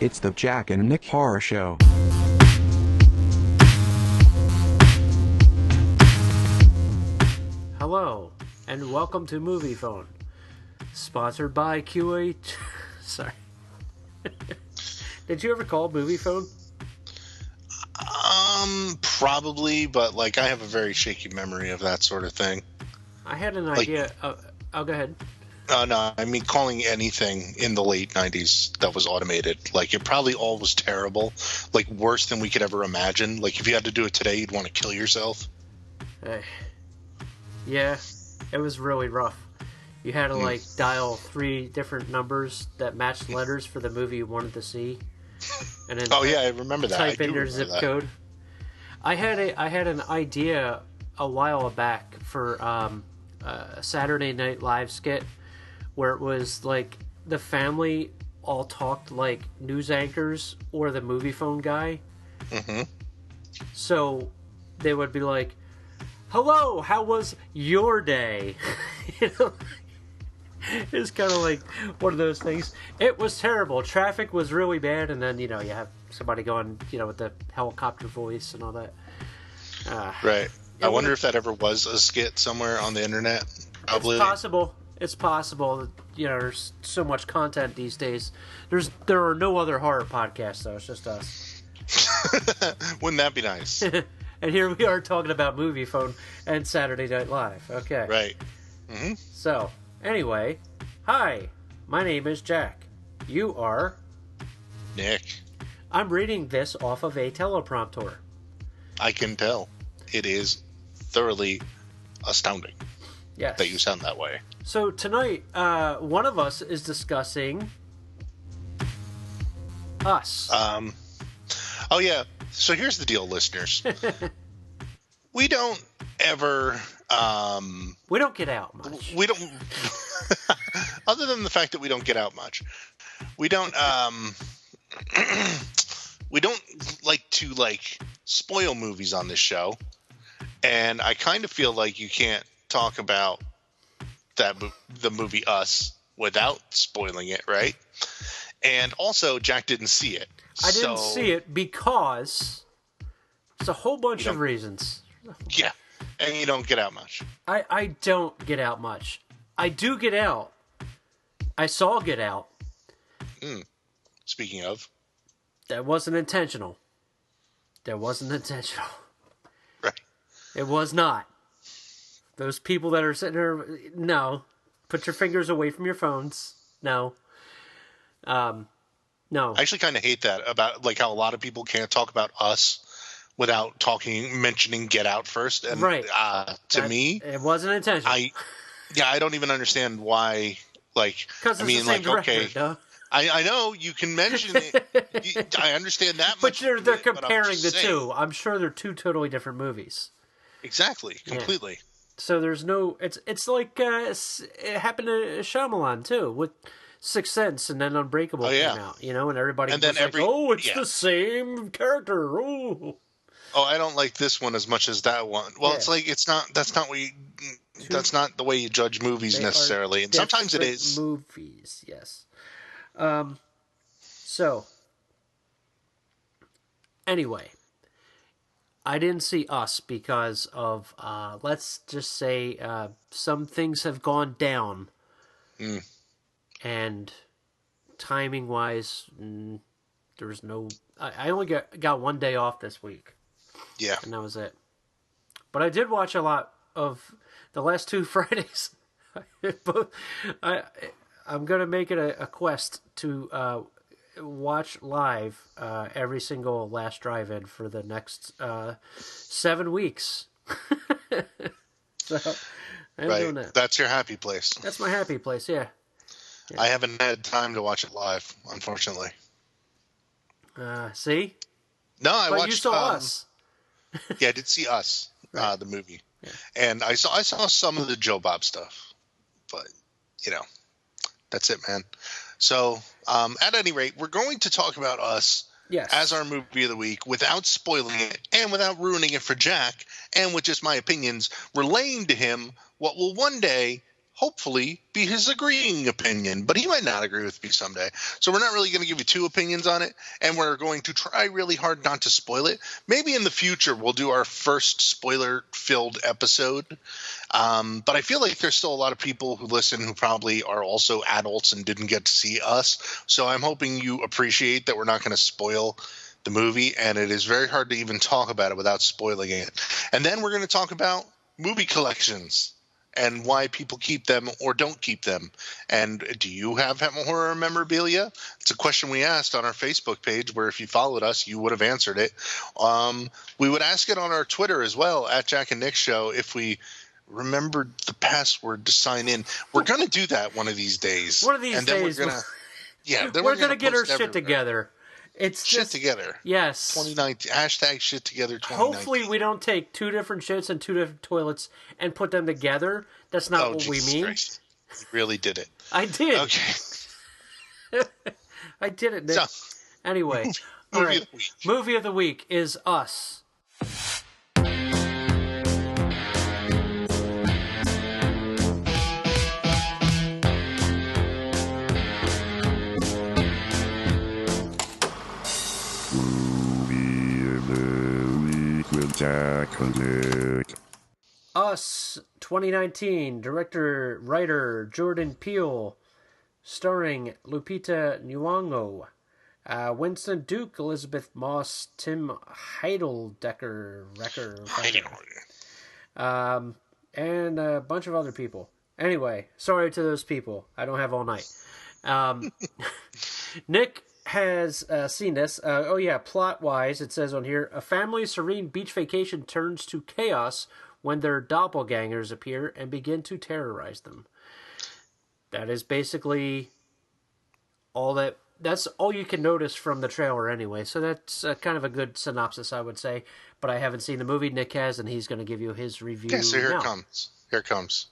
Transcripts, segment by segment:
It's the Jack and Nick Horror Show. Hello, and welcome to Movie Phone. Sponsored by QA... Sorry. Did you ever call Movie Phone? Probably, but like I have a very shaky memory of that sort of thing. I had an idea... go ahead. No, I mean calling anything in the late 90s that was automated. Like it probably all was terrible. Like worse than we could ever imagine. Like if you had to do it today, you'd want to kill yourself. Yeah, it was really rough. You had to dial 3 different numbers that matched letters for the movie you wanted to see, and then I remember that. Type in your zip code. I had an idea a while back for a Saturday Night Live skit where it was like the family all talked like news anchors or the Movie Phone guy. Mm-hmm. So they would be like, "Hello, how was your day?" You know, it's kind of like one of those things. It was terrible. Traffic was really bad, and then you have somebody going, with the helicopter voice and all that. Right. I wonder if that ever was a skit somewhere on the internet. Probably. It's possible. It's possible. There's so much content these days. There are no other horror podcasts, though. It's just us. Wouldn't that be nice? And here we are talking about Movie Phone and Saturday Night Live. Okay. Right. Mm-hmm. So, anyway, hi. My name is Jack. You are... Nick. I'm reading this off of a teleprompter. I can tell. It is thoroughly astounding. Yes. That you sound that way. So tonight, one of us is discussing Us. Oh yeah. So here's the deal, listeners. We don't ever. We don't get out much. We don't. Other than the fact that we don't get out much, we don't. We don't like to spoil movies on this show, and I kind of feel like you can't talk about the movie Us without spoiling it, right? And also, Jack didn't see it. I didn't see it because it's a whole bunch of reasons. Yeah, and you don't get out much. I don't get out much. I do get out. I saw Get Out. Speaking of. That wasn't intentional. Right. It was not. Those people that are sitting there, no. Put your fingers away from your phones. No. No. I actually kind of hate that about how a lot of people can't talk about Us without mentioning Get Out first. And right. To me, it wasn't intentional. I don't even understand why. Because it's the same director, duh. I know you can mention it. I understand that much. But they're comparing the saying. two. I'm sure they're two totally different movies. Exactly. Completely. Yeah. So there's no... It's like... it happened to Shyamalan, too, with Sixth Sense, and then Unbreakable came out, and everybody was it's the same character. Oh, I don't like this one as much as that one. Well, it's it's not... That's not what you... That's not the way you judge movies necessarily. And sometimes it is. Movies, yes. So, anyway, I didn't see Us because of, let's just say, some things have gone down. And timing-wise, there was no... I only got one day off this week. Yeah. And that was it. But I did watch a lot of the last 2 Fridays. I'm going to make it a quest to watch live every single last drive-in for the next 7 weeks. So I'm doing that. That's your happy place. That's my happy place, yeah. I haven't had time to watch it live, unfortunately. See? No, I watched... you saw Us. Yeah, I did see Us, the movie. Yeah. And I saw some of the Joe Bob stuff. But, that's it, man. So, at any rate, we're going to talk about Us as our movie of the week without spoiling it and without ruining it for Jack, and with just my opinions, relaying to him what will one day hopefully be his agreeing opinion, but he might not agree with me someday. So we're not really going to give you two opinions on it, and we're going to try really hard not to spoil it. Maybe in the future we'll do our first spoiler-filled episode, but I feel like there's still a lot of people who listen who probably are also adults and didn't get to see us. So I'm hoping you appreciate that we're not going to spoil the movie, and it is very hard to even talk about it without spoiling it. And then we're going to talk about movie collections and why people keep them or don't keep them. And do you have horror memorabilia? It's a question we asked on our Facebook page, where if you followed us, you would have answered it. We would ask it on our Twitter as well, at Jack and Nick Show, if we remembered the password to sign in. We're going to do that one of these days. One of these and then days. We're going to, yeah, then we're going to get our shit shit together. It's shit just, together. Yes. 2019 hashtag shit together 2019. Hopefully we don't take two different shits and two different toilets and put them together. That's not what Jesus we mean. Christ. You really did it. I did. Okay. I did it, Nick. So, Anyway, all right. Movie of the week is Us. Us 2019, director, writer Jordan Peele, starring Lupita Nyong'o, Winston Duke, Elizabeth Moss, Tim Heidecker, and a bunch of other people. Anyway, sorry to those people. I don't have all night. Nick has seen this. Plot-wise, it says on here, a family's serene beach vacation turns to chaos when their doppelgangers appear and begin to terrorize them. That is basically all that's all you can notice from the trailer anyway. So that's kind of a good synopsis, I would say. But I haven't seen the movie. Nick has, and he's going to give you his review. Yeah, so here now. it comes. Here it comes.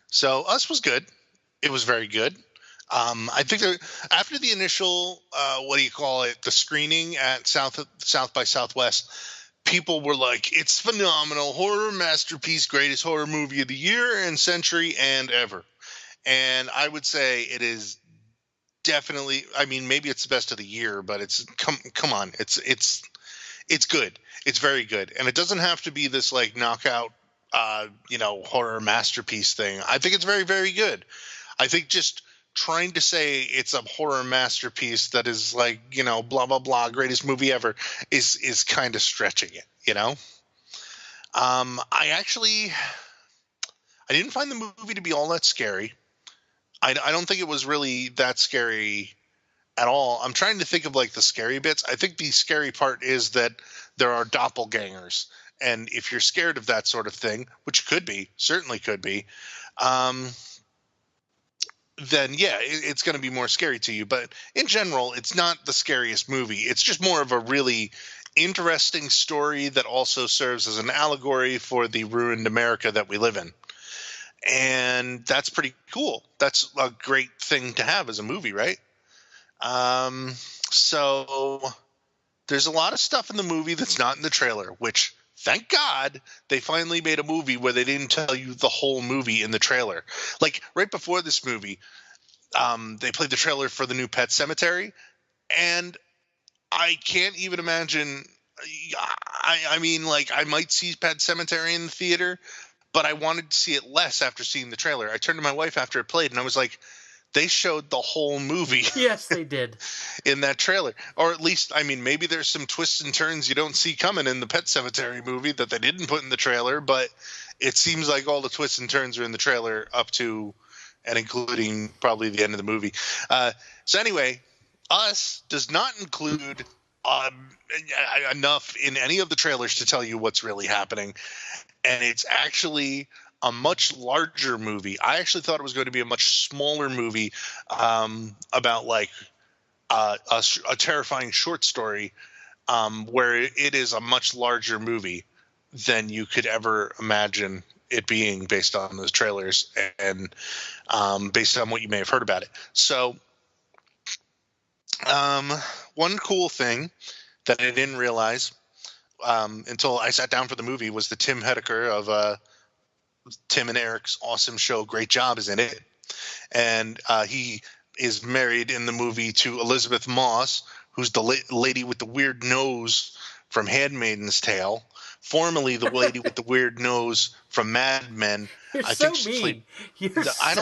So Us was good. It was very good. I think after the initial, the screening at South by Southwest, people were like, it's phenomenal, horror masterpiece, greatest horror movie of the year and century and ever. And I would say it is definitely, I mean, maybe it's the best of the year, but it's, come on, it's good. It's very good. And it doesn't have to be this like knockout, horror masterpiece thing. I think it's very, very good. I think just trying to say it's a horror masterpiece that is like, blah, blah, blah, greatest movie ever is kind of stretching it, I didn't find the movie to be all that scary. I don't think it was really that scary at all. I'm trying to think of like the scary bits. I think the scary part is that there are doppelgangers. And if you're scared of that sort of thing, which could be, certainly could be, then yeah, it's going to be more scary to you. But in general, it's not the scariest movie. It's just more of a really interesting story that also serves as an allegory for the ruined America that we live in. And that's pretty cool. That's a great thing to have as a movie, right? So there's a lot of stuff in the movie that's not in the trailer, which thank God they finally made a movie where they didn't tell you the whole movie in the trailer. Like right before this movie, they played the trailer for the new Pet Sematary, and I can't even imagine. I mean, like I might see Pet Sematary in the theater, but I wanted to see it less after seeing the trailer. I turned to my wife after it played, and I was like, they showed the whole movie. Yes, they did. In that trailer. Or at least, I mean, maybe there's some twists and turns you don't see coming in the Pet Sematary movie that they didn't put in the trailer, but it seems like all the twists and turns are in the trailer up to and including probably the end of the movie. So anyway, Us does not include enough in any of the trailers to tell you what's really happening. And it's actually a much larger movie. I actually thought it was going to be a much smaller movie about like a terrifying short story, where it is a much larger movie than you could ever imagine it being based on those trailers and based on what you may have heard about it. So one cool thing that I didn't realize until I sat down for the movie was the Tim Heidecker of Tim and Eric's awesome show, Great Job, is in it. And he is married in the movie to Elizabeth Moss, who's the lady with the weird nose from Handmaid's Tale, formerly the lady with the weird nose from Mad Men. You're I so think she mean. played. I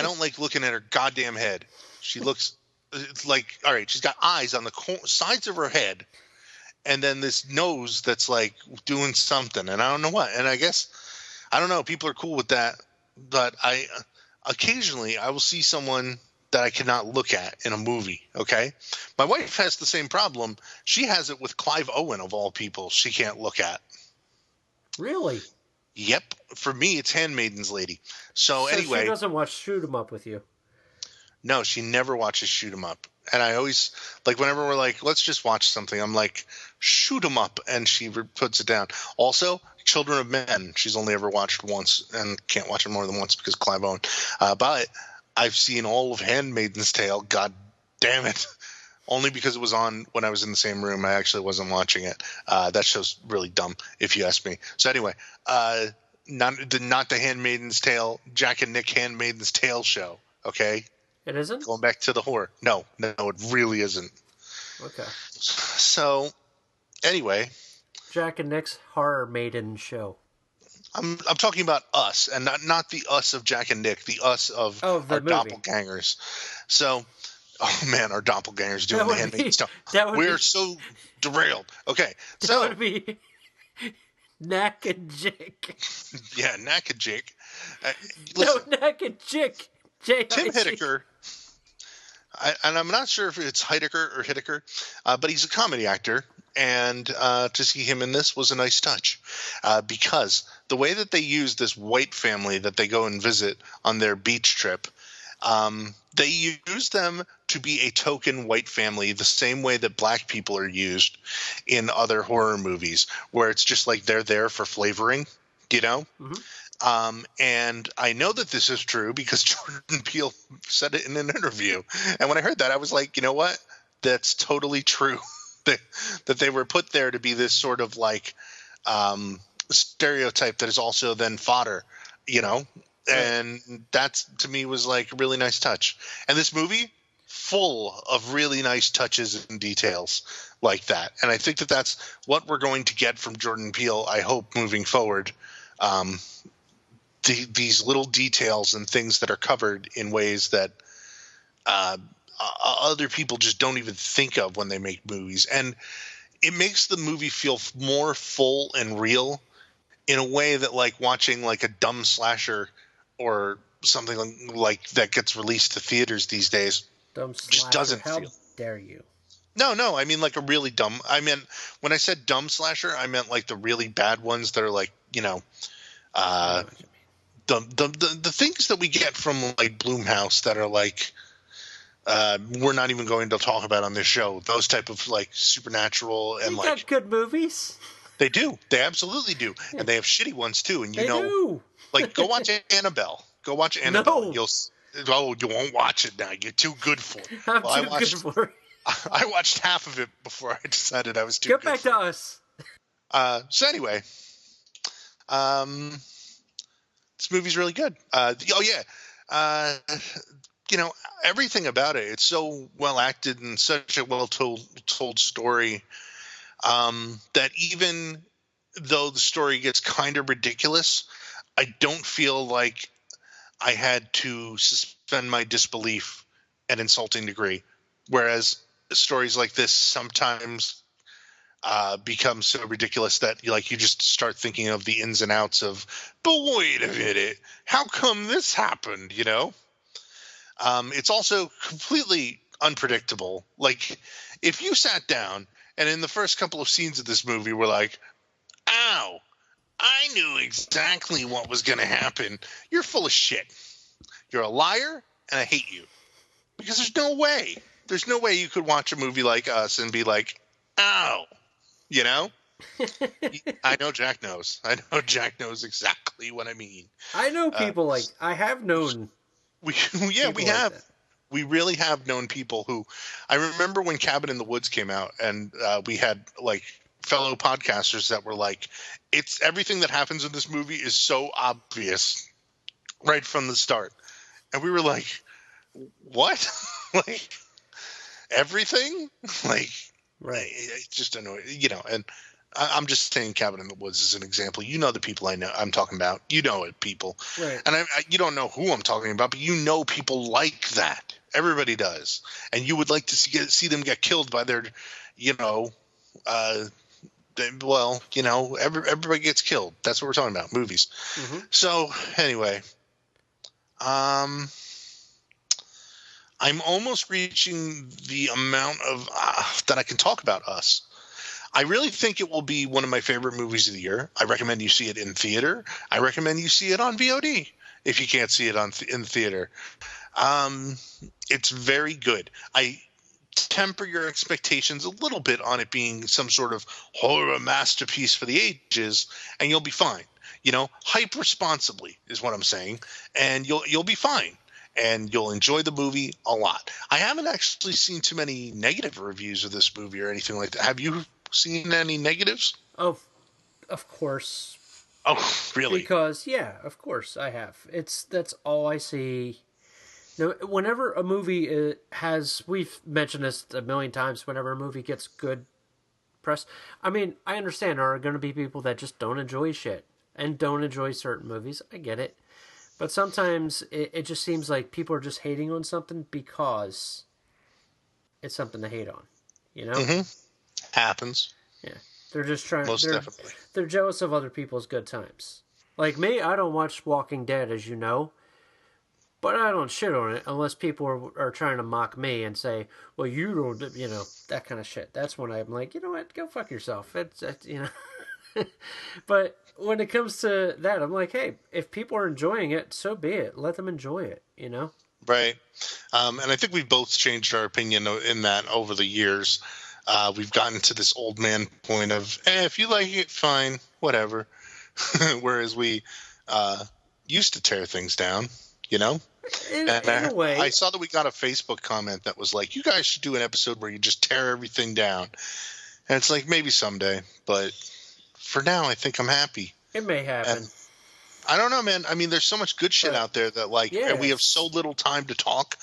don't like looking at her goddamn head. She looks like, all right, she's got eyes on the sides of her head, and then this nose that's like doing something, and I don't know what. And I guess I don't know. People are cool with that, but occasionally I will see someone that I cannot look at in a movie. Okay, my wife has the same problem. She has it with Clive Owen of all people. She can't look at. Really? Yep. For me, it's Handmaiden's Lady. So anyway, she doesn't watch Shoot 'Em Up with you. No, she never watches Shoot 'Em Up. And I always, like, whenever we're like, let's just watch something, I'm like, Shoot 'Em Up, and she puts it down. Also, Children of Men, she's only ever watched once and can't watch it more than once because Clive Owen. But I've seen all of Handmaiden's Tale, god damn it, only because it was on when I was in the same room. I actually wasn't watching it. That show's really dumb, if you ask me. So anyway, not the Handmaiden's Tale, Jack and Nick Handmaiden's Tale show, okay? It isn't? Going back to the horror. No, it really isn't. Okay. So, anyway. Jack and Nick's Horror Maiden show. I'm talking about us, and not the us of Jack and Nick, the us of our movie. doppelgangers. So, oh man, our doppelgangers doing the handmade stuff. We're so derailed. Okay, that would be Knack and Jake. Yeah, Knack and Jake. Knack and Jake. Tim Heidecker, and I'm not sure if it's Heidecker or Heidecker, but he's a comedy actor, and to see him in this was a nice touch, because the way that they use this white family that they go and visit on their beach trip, they use them to be a token white family the same way that black people are used in other horror movies, where it's just like they're there for flavoring, you know? Mm-hmm. And I know that this is true because Jordan Peele said it in an interview. And when I heard that, I was like, you know what? That's totally true. that they were put there to be this sort of like stereotype that is also then fodder, you know? And that to me was like a really nice touch. And this movie, full of really nice touches and details like that. And I think that that's what we're going to get from Jordan Peele, I hope, moving forward. These little details and things that are covered in ways that other people just don't even think of when they make movies. And it makes the movie feel more full and real in a way that like watching like a dumb slasher or something like that gets released to theaters these days dumb slasher, just doesn't how feel. Dare you? No, I mean like a really dumb. I mean, when I said dumb slasher, I meant like the really bad ones that are like, you know, the things that we get from like Blumhouse that are like we're not even going to talk about on this show. Those type of like supernatural and like got good movies. They do. They absolutely do, and they have shitty ones too. And you know, like go watch Annabelle. Go watch Annabelle. No. You won't watch it now. You're too good for it. I'm too good for it. I watched half of it before I decided I was too good. Get back to us. So anyway, this movie's really good. You know, everything about it. It's so well acted and such a well told story that even though the story gets kind of ridiculous, I don't feel like I had to suspend my disbelief an insulting degree. Whereas stories like this sometimes become so ridiculous that you just start thinking of the ins and outs of, but wait a minute, how come this happened, you know? It's also completely unpredictable. Like, if you sat down and in the first couple of scenes of this movie were like, ow, I knew exactly what was going to happen, you're full of shit. You're a liar, and I hate you. Because there's no way you could watch a movie like Us and be like, ow, you know? I know Jack knows. I know Jack knows exactly what I mean. I know people I have known. We have. That. We really have known people who, I remember when Cabin in the Woods came out and we had like fellow podcasters that were like, it's everything that happens in this movie is so obvious right from the start. And we were like, what? Like, everything? Like, Right. it's just annoying, and I'm just saying Cabin in the Woods is an example. You know the people I'm talking about. You know it, people. Right. And you don't know who I'm talking about, but you know people like that. Everybody does. And you would like to see them get killed by their, everybody gets killed. That's what we're talking about, movies. Mm-hmm. So, anyway, I'm almost reaching the amount of that I can talk about Us. I really think it will be one of my favorite movies of the year. I recommend you see it in theater. I recommend you see it on VOD if you can't see it in theater. It's very good. I temper your expectations a little bit on it being some sort of horror masterpiece for the ages, and you'll be fine. Hype responsibly is what I'm saying, and you'll be fine. And you'll enjoy the movie a lot. I haven't actually seen too many negative reviews of this movie or anything like that. Have you seen any negatives? Oh, of course. Oh, really? Because, yeah, of course I have. That's all I see. Now, whenever a movie we've mentioned this a million times, whenever a movie gets good press, I mean, I understand there are going to be people that just don't enjoy shit and don't enjoy certain movies. I get it. But sometimes it just seems like people are just hating on something because it's something to hate on, Mm-hmm. Happens. Yeah, they're just trying. Most definitely. They're jealous of other people's good times. Like me, I don't watch Walking Dead, as you know, but I don't shit on it unless people are trying to mock me and say, "Well, you don't," that kind of shit. That's when I'm like, you know what, go fuck yourself. It's But when it comes to that, I'm like, hey, if people are enjoying it, so be it. Let them enjoy it, Right. And I think we've both changed our opinion in that over the years. We've gotten to this old man point of, if you like it, fine, whatever. Whereas we used to tear things down, In a way. I saw that we got a Facebook comment that was like, you guys should do an episode where you just tear everything down. And it's like, maybe someday, but for now, I think I'm happy. It may happen. And I don't know, man. I mean, there's so much good shit out there that, and we have so little time to talk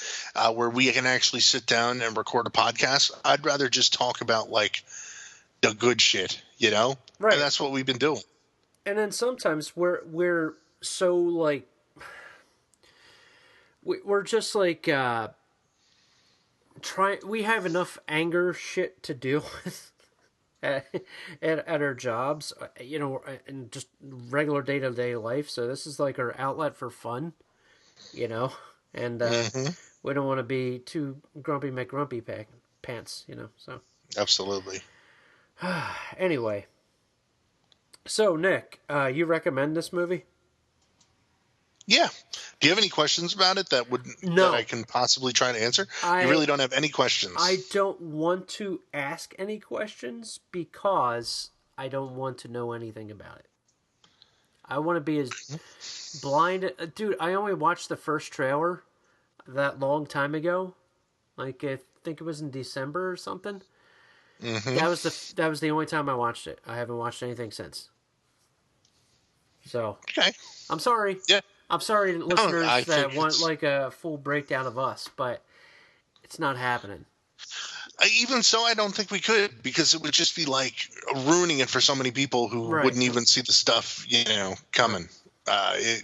where we can actually sit down and record a podcast. I'd rather just talk about, the good shit, Right. And that's what we've been doing. And then sometimes we're so, we're just, we have enough anger shit to deal with. At our jobs, and just regular day-to-day life. So this is like our outlet for fun, and we don't want to be too grumpy McGrumpy pants, so. Absolutely. Anyway. So, Nick, you recommend this movie? Yeah. Do you have any questions about it that I can possibly try to answer? You really don't have any questions. I don't want to ask any questions because I don't want to know anything about it. I want to be as blind. Dude, I only watched the first trailer that long time ago. I think it was in December or something. Mm-hmm. That was the only time I watched it. I haven't watched anything since. So, okay. I'm sorry. Yeah. I'm sorry, listeners that want a full breakdown of Us, but it's not happening. Even so, I don't think we could, because it would just be ruining it for so many people who wouldn't even see the stuff, coming. I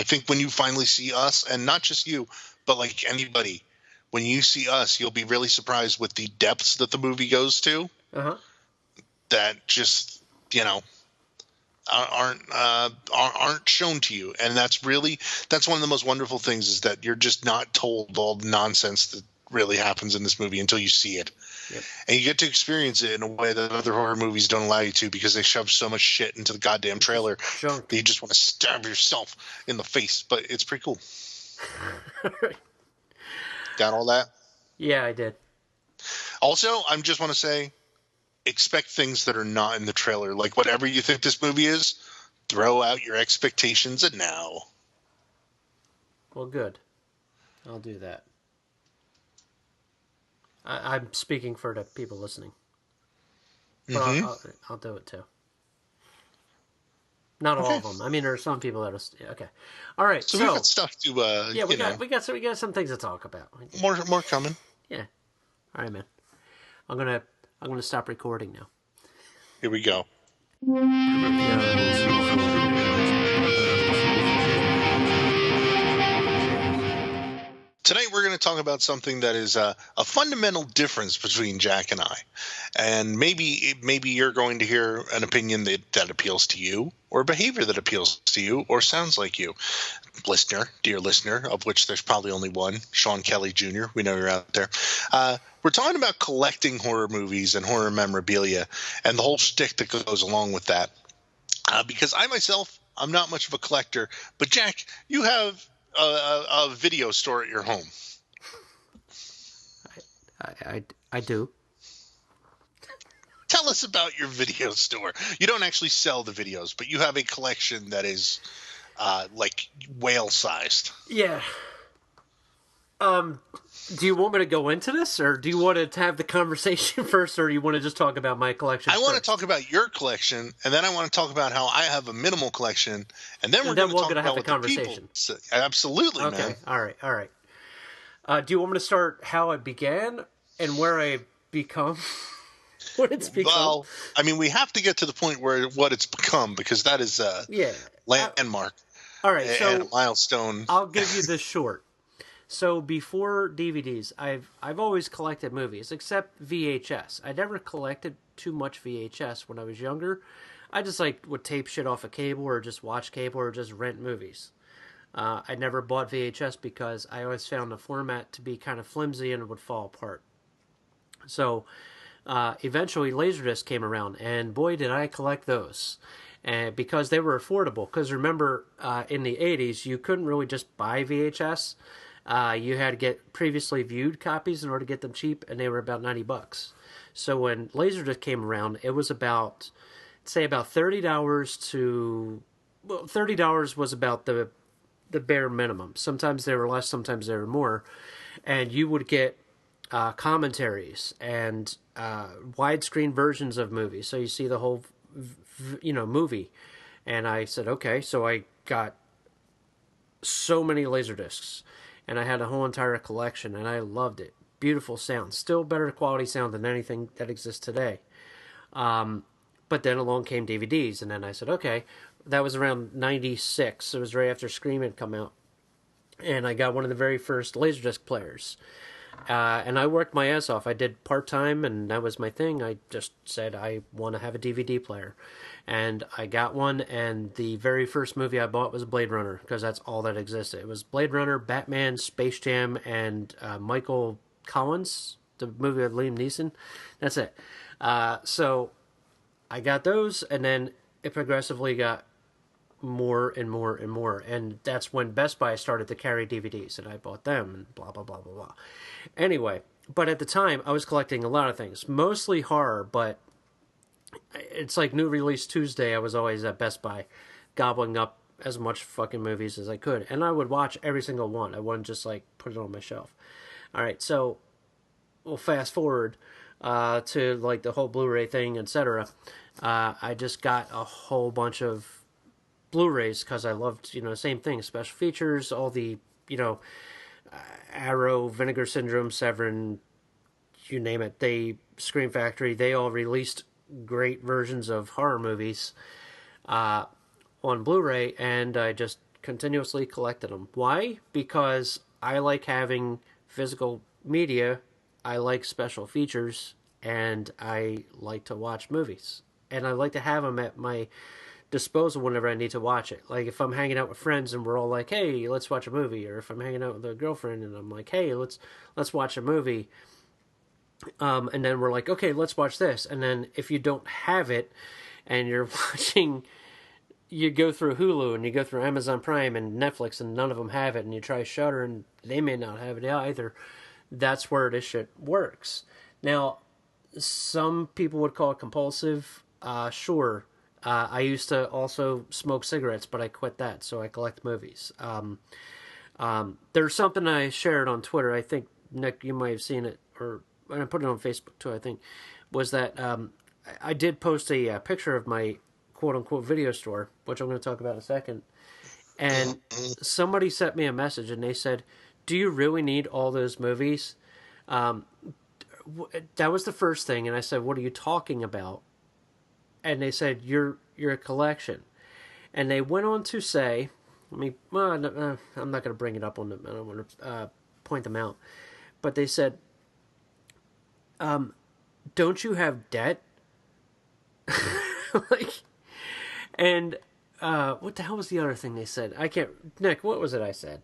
think when you finally see Us, and not just you, but anybody, when you see Us, you'll be really surprised with the depths that the movie goes to. Uh-huh. That just, aren't shown to you, and that's one of the most wonderful things, is that you're just not told all the nonsense that really happens in this movie until you see it. Yep. And you get to experience it in a way that other horror movies don't allow you to, because they shove so much shit into the goddamn trailer that you just want to stab yourself in the face. But it's pretty cool. Got all that? Yeah, I did. Also, I just want to say, expect things that are not in the trailer. Whatever you think this movie is, throw out your expectations and now. Well, good. I'll do that. I'm speaking for the people listening. but Mm-hmm. I'll do it too. Not all Okay. of them. I mean, there are some people that are okay. All right, So we've so got stuff to, yeah, you know, we got some things to talk about. more coming. Yeah. All right, man. I'm gonna stop recording now. Here we go. Tonight we're going to talk about something that is a fundamental difference between Jack and I, and maybe you're going to hear an opinion that appeals to you, or a behavior that appeals to you, or sounds like you, dear listener, of which there's probably only one, Sean Kelly Jr. We know you're out there. We're talking about collecting horror movies and horror memorabilia, and the whole shtick that goes along with that. Because I myself, I'm not much of a collector, but Jack, you have a video store at your home. I do. Tell us about your video store. You don't actually sell the videos, but you have a collection that is like whale sized. Yeah. Do you want me to go into this, or do you want to have the conversation first, or do you want to just talk about my collection? I want to talk about your collection, and then I want to talk about how I have a minimal collection, and then we're going to talk about have the what conversation. The people. Absolutely, okay. Man. All right. Do you want me to start how it began and where I become? What it's become? Well, I mean, we have to get to the point where what it's become, because that is a landmark. All right, so and a milestone. I'll give you the short. So before DVDs, I've always collected movies, except VHS. I never collected too much VHS when I was younger. I just would tape shit off a cable, or just watch cable, or just rent movies. I never bought VHS because I always found the format to be kind of flimsy and it would fall apart. So eventually Laserdisc came around, and boy did I collect those. And because they were affordable. Because remember, in the 80s, you couldn't really just buy VHS. You had to get previously viewed copies in order to get them cheap, and they were about $90. So when Laserdisc came around, it was about $30 to... Well, $30 was about the bare minimum. Sometimes they were less, sometimes they were more. And you would get commentaries and widescreen versions of movies. So you see the whole, movie. And I said, okay, so I got so many Laserdiscs. And I had a whole entire collection, and I loved it. Beautiful sound. Still better quality sound than anything that exists today. But then along came DVDs, and then I said, okay, that was around 96. It was right after Scream had come out. And I got one of the very first Laserdisc players. And I worked my ass off. I did part-time, and that was my thing. I just said I want to have a DVD player. And I got one, and the very first movie I bought was Blade Runner, because that's all that existed. It was Blade Runner, Batman, Space Jam, and Michael Collins, the movie with Liam Neeson. That's it. So I got those, and then it progressively got more and more and more. And that's when Best Buy started to carry DVDs, and I bought them, and blah, blah, blah, blah, blah. Anyway, but at the time, I was collecting a lot of things, mostly horror, but it's like New Release Tuesday. I was always at Best Buy gobbling up as much fucking movies as I could. And I would watch every single one. I wouldn't just put it on my shelf. All right, so we'll fast forward to the whole Blu-ray thing, etc. I just got a whole bunch of Blu-rays because I loved, same thing, special features, all the, Arrow, Vinegar Syndrome, Severin, you name it. Scream Factory, they all released great versions of horror movies on Blu-ray, and I just continuously collected them. Why? Because I like having physical media, I like special features, and I like to watch movies. And I like to have them at my disposal whenever I need to watch it. Like if I'm hanging out with friends and we're all like, hey, let's watch a movie, or if I'm hanging out with a girlfriend and I'm like, hey, let's watch a movie. And then we're like, okay, let's watch this. And then if you don't have it and you're watching, you go through Hulu and you go through Amazon Prime and Netflix and none of them have it, and you try Shudder and they may not have it either. That's where this shit works. Now, some people would call it compulsive. Sure. I used to also smoke cigarettes, but I quit that, so I collect movies. There's something I shared on Twitter. I think, Nick, you might have seen it, or I put it on Facebook too, I think, was that I did post a picture of my quote unquote video store, which I'm going to talk about in a second. And somebody sent me a message and they said, "Do you really need all those movies?" That was the first thing. And I said, "What are you talking about?" And they said, "You're a collection." And they went on to say, I'm not going to bring it up on them. I don't want to point them out. But they said, "Don't you have debt?" Like, and what the hell was the other thing they said? I can't. Nick, what was it I said?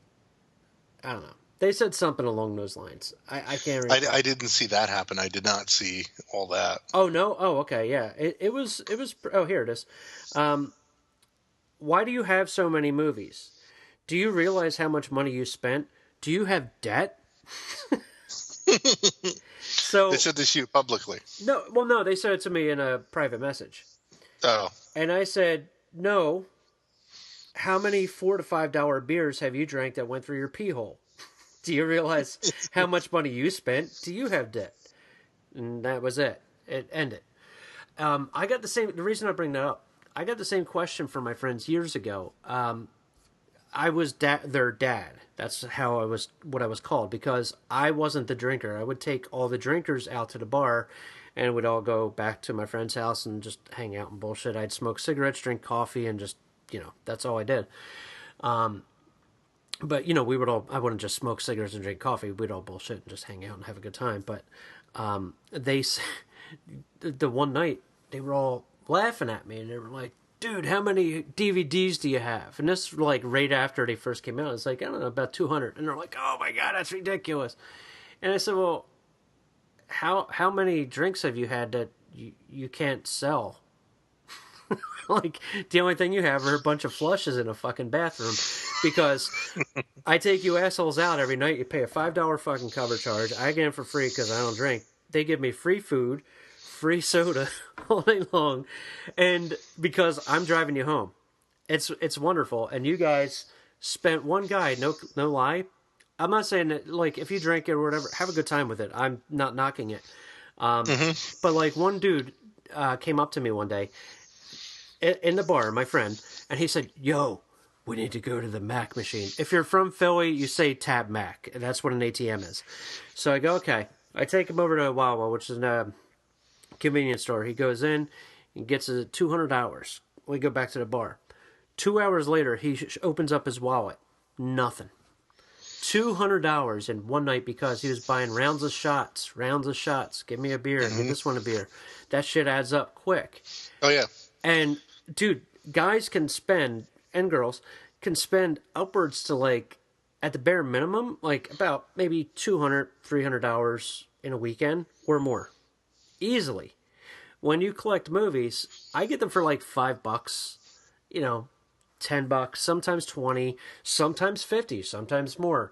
I don't know. They said something along those lines. I can't remember. I didn't see that happen. I did not see all that. Oh, no? Oh, okay, yeah. It was... Oh, here it is. Why do you have so many movies? Do you realize how much money you spent? Do you have debt? So They said this to you publicly. No, well, no, they said it to me in a private message. Oh. And I said, no. How many $4 to $5 beers have you drank that went through your pee hole? Do you realize how much money you spent? Do you have debt? And that was it. It ended. I got the same. The reason I bring that up, I got the same question from my friends years ago. I was their dad. That's what I was called, because I wasn't the drinker. I would take all the drinkers out to the bar, and we'd all go back to my friend's house and just hang out and bullshit. I'd smoke cigarettes, drink coffee, and just, that's all I did. But, I wouldn't just smoke cigarettes and drink coffee. We'd all bullshit and just hang out and have a good time. But the one night, they were all laughing at me, and they were like, "Dude, how many DVDs do you have?" And this, like, right after they first came out. It's like, I don't know, about 200. And they're like, "Oh, my God, that's ridiculous." And I said, "Well, how many drinks have you had that you can't sell?" Like, the only thing you have are a bunch of flushes in a fucking bathroom. Because I take you assholes out every night. You pay a $5 fucking cover charge. I get in for free because I don't drink. They give me free food, free soda all night long, and because I'm driving you home. It's wonderful. And you guys spent, one guy, no lie. I'm not saying that, like, if you drink it or whatever, have a good time with it. I'm not knocking it. But, like, one dude came up to me one day in the bar, my friend, and he said, "Yo, we need to go to the Mac machine." If you're from Philly, you say Tab Mac. And that's what an ATM is. So I go, okay. I take him over to Wawa, which is a convenience store. He goes in and gets it $200. We go back to the bar. 2 hours later, he opens up his wallet. Nothing. $200 in one night because he was buying rounds of shots. Give me a beer. Give this one a beer. That shit adds up quick. Oh, yeah. And, dude, guys can spend, and girls, can spend upwards to, like, at the bare minimum, like, about maybe $200, $300 in a weekend or more. Easily. When you collect movies, I get them for, like, $5, $10, sometimes 20, sometimes 50, sometimes more.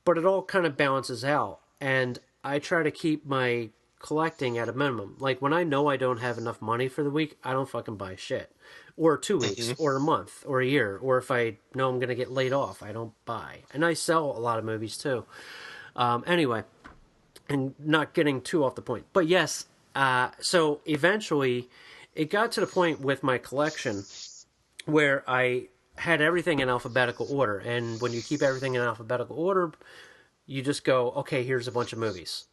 But it all kind of balances out. And I try to keep my collecting at a minimum. Like, when I know I don't have enough money for the week, I don't fucking buy shit. Or 2 weeks, or a month, or a year. Or if I know I'm going to get laid off, I don't buy. And I sell a lot of movies, too. Anyway, and not getting too off the point. But yes, so eventually, it got to the point with my collection where I had everything in alphabetical order. And when you keep everything in alphabetical order, you just go, okay, here's a bunch of movies.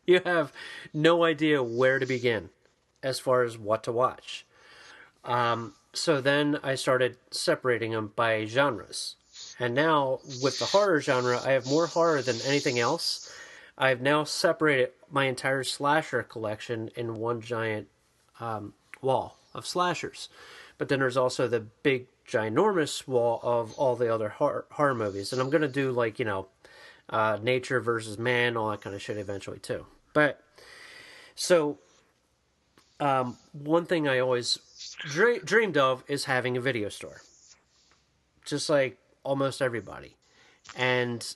You have no idea where to begin as far as what to watch. So then I started separating them by genres. And now, with the horror genre, I have more horror than anything else. I've now separated my entire slasher collection in one giant wall of slashers. But then there's also the big, ginormous wall of all the other horror movies. And I'm going to do, like, nature versus man, all that kind of shit eventually, too. But, so, one thing I always dreamed of is having a video store. Just like almost everybody. And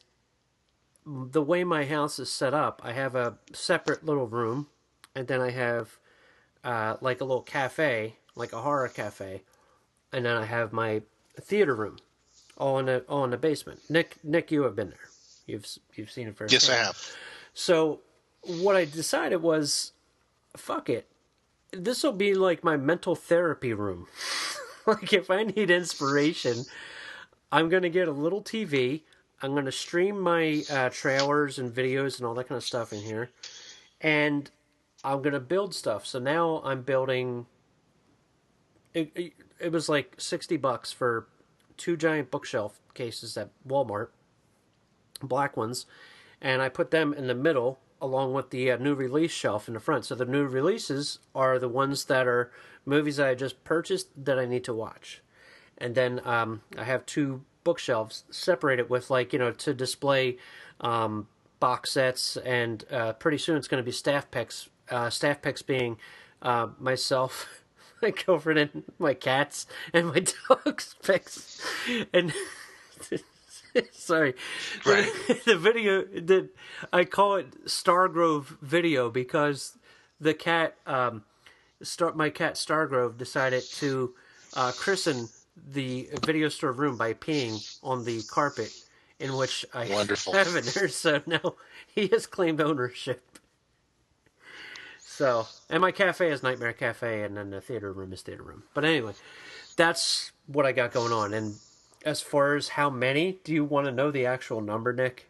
the way my house is set up, I have a separate little room, and then I have like a little cafe, like a horror cafe, and then I have my theater room, all in the basement. Nick, you have been there. You've seen it firsthand. Yes, I have. So what I decided was, fuck it. this will be like my mental therapy room. Like if I need inspiration, I'm gonna get a little TV. I'm gonna stream my trailers and videos and all that kind of stuff in here, and I'm gonna build stuff. So now I'm building. It was like $60 for 2 giant bookshelf cases at Walmart, black ones, and I put them in the middle along with the new release shelf in the front. So the new releases are the ones that are movies that I just purchased that I need to watch, and then I have 2 bookshelves separated with to display box sets, and pretty soon it's going to be staff picks. Staff picks being myself, my girlfriend, and my cats, and my dog's picks, and. Sorry, Right. the video that I call it Stargrove video because the cat, my cat Stargrove decided to christen the video store room by peeing on the carpet in which I Wonderful. have in there. So now he has claimed ownership. So, and my cafe is Nightmare Cafe, and then the theater room is theater room. But anyway, that's what I got going on. And as far as how many, do you want to know the actual number, Nick?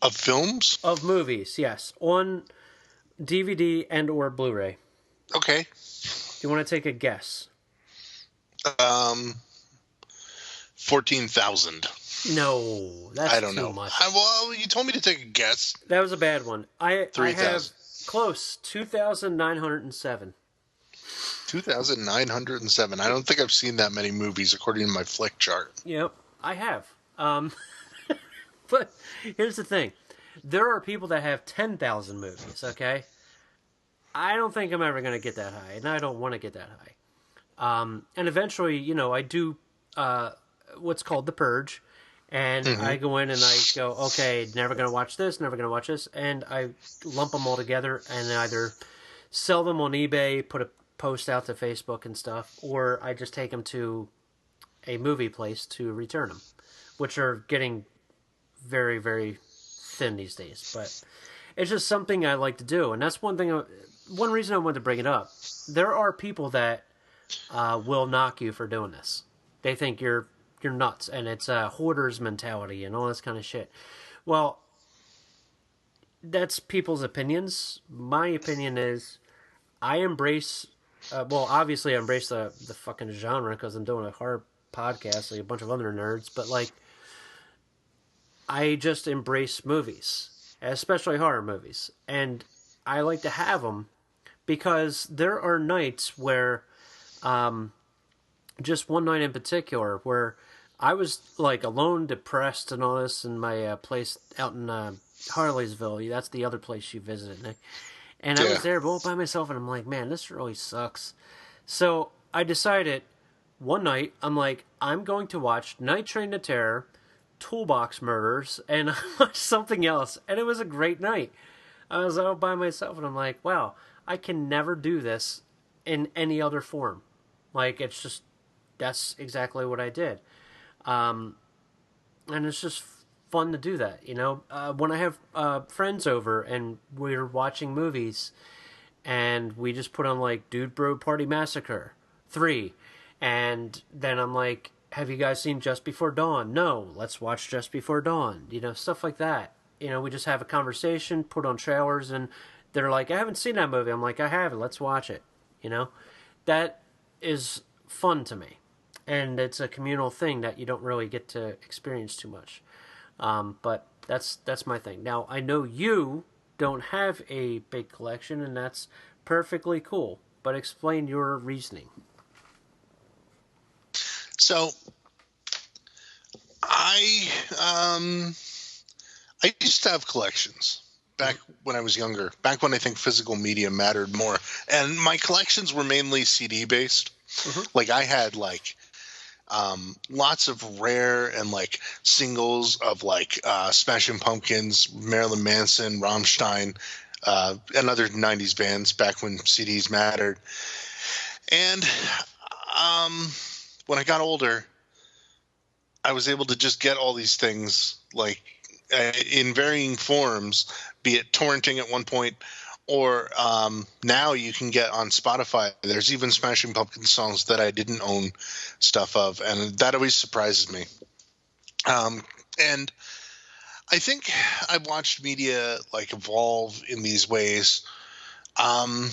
Of films? Of movies, yes. On DVD and or Blu-ray. Okay. Do you want to take a guess? 14,000. No, that's I don't too know. much. Well, you told me to take a guess. That was a bad one. I have 3,000. close, 2,907. 2,907. I don't think I've seen that many movies according to my flick chart. Yep, I have. But here's the thing. There are people that have 10,000 movies, okay? I don't think I'm ever going to get that high, and I don't want to get that high. And eventually, I do what's called the purge, and I go in and I go, okay, never going to watch this, never going to watch this, and I lump them all together and either sell them on eBay, put a post out to Facebook and stuff, or I just take them to a movie place to return them, which are getting very, very thin these days. But it's just something I like to do, and that's one reason I wanted to bring it up. There are people that will knock you for doing this. They think you're nuts, and it's a hoarder's mentality and all this kind of shit. Well, that's people's opinions. My opinion is I embrace. Obviously, I embrace the fucking genre because I'm doing a horror podcast like a bunch of other nerds. But I just embrace movies, especially horror movies, and I like to have them because there are nights where, just one night in particular, where I was alone, depressed, and all this in my place out in Harleysville. That's the other place you visited, Nick. And I was there all by myself, and I'm like, man, this really sucks. So I decided one night, I'm going to watch Night Train to Terror, Toolbox Murders, and watch something else. And it was a great night. I was out by myself, and I'm like, wow, I can never do this in any other form. It's just, that's exactly what I did. And it's just fun to do that, when I have friends over and we're watching movies and we just put on Dude Bro Party Massacre 3, and then I'm like, have you guys seen Just Before Dawn? No, let's watch Just Before Dawn, stuff like that. We just have a conversation, put on trailers, and they're like, I haven't seen that movie. I'm like, I haven't, let's watch it. That is fun to me, and it's a communal thing that you don't really get to experience too much. But that's my thing. Now, I know you don't have a big collection, and that's perfectly cool. But explain your reasoning. So, I used to have collections back when I was younger. Back when I think physical media mattered more, and my collections were mainly CD based. Mm-hmm. I had lots of rare and singles of Smashing Pumpkins, Marilyn Manson, Rammstein, and other 90s bands back when CDs mattered. And when I got older, I was able to just get all these things in varying forms, be it torrenting at one point or now you can get on Spotify. There's even Smashing Pumpkins songs that I didn't own stuff of, and that always surprises me. And I think I've watched media like evolve in these ways, and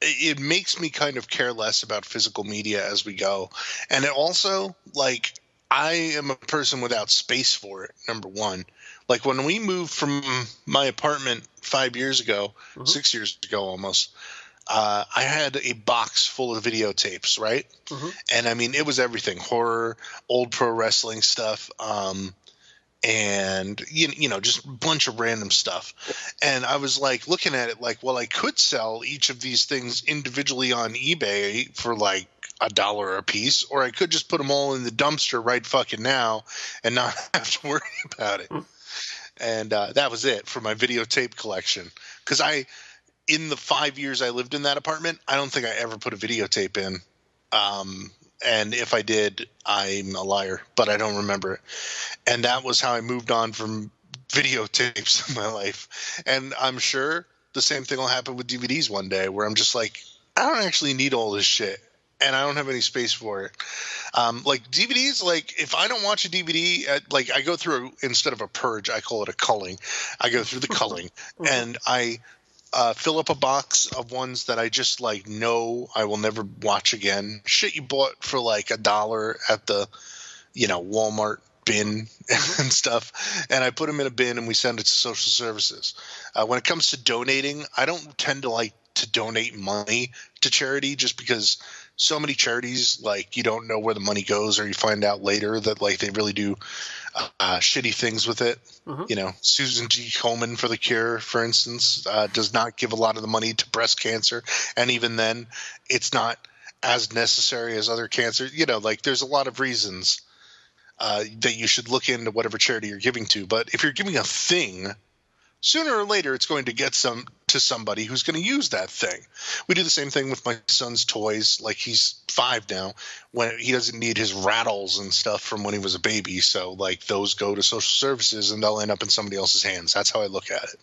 it makes me kind of care less about physical media as we go. And it also, like, I am a person without space for it, number one. Like, when we moved from my apartment 5 years ago, 6 years ago almost, I had a box full of videotapes, right? And, I mean, it was everything. Horror, old pro wrestling stuff, and you know, just a bunch of random stuff. And I was like looking at it like, well, I could sell each of these things individually on eBay for like $1 a piece, or I could just put them all in the dumpster right fucking now and not have to worry about it. And that was it for my videotape collection. Because in the 5 years I lived in that apartment, I don't think I ever put a videotape in. And if I did, I'm a liar, but I don't remember it. And that was how I moved on from videotapes in my life. And I'm sure the same thing will happen with DVDs one day, where I'm just like, I don't actually need all this shit, and I don't have any space for it. Like DVDs, like if I don't watch a DVD, like I go through, instead of a purge, I call it a culling. I go through the culling, and I fill up a box of ones that I just like know I will never watch again. Shit you bought for like $1 at the, you know, Walmart bin and stuff, and I put them in a bin and we send it to social services. When it comes to donating, I don't tend to like to donate money to charity, just because so many charities, like, you don't know where the money goes, or you find out later that like they really do shitty things with it. You know, Susan G. Komen for the Cure, for instance, does not give a lot of the money to breast cancer, and even then, it's not as necessary as other cancers. You know, like there's a lot of reasons that you should look into whatever charity you're giving to. But if you're giving a thing, sooner or later it's going to get to somebody who's going to use that thing. We do the same thing with my son's toys. Like, he's 5 now, when he doesn't need his rattles and stuff from when he was a baby. So like those go to social services and they'll end up in somebody else's hands. That's how I look at it.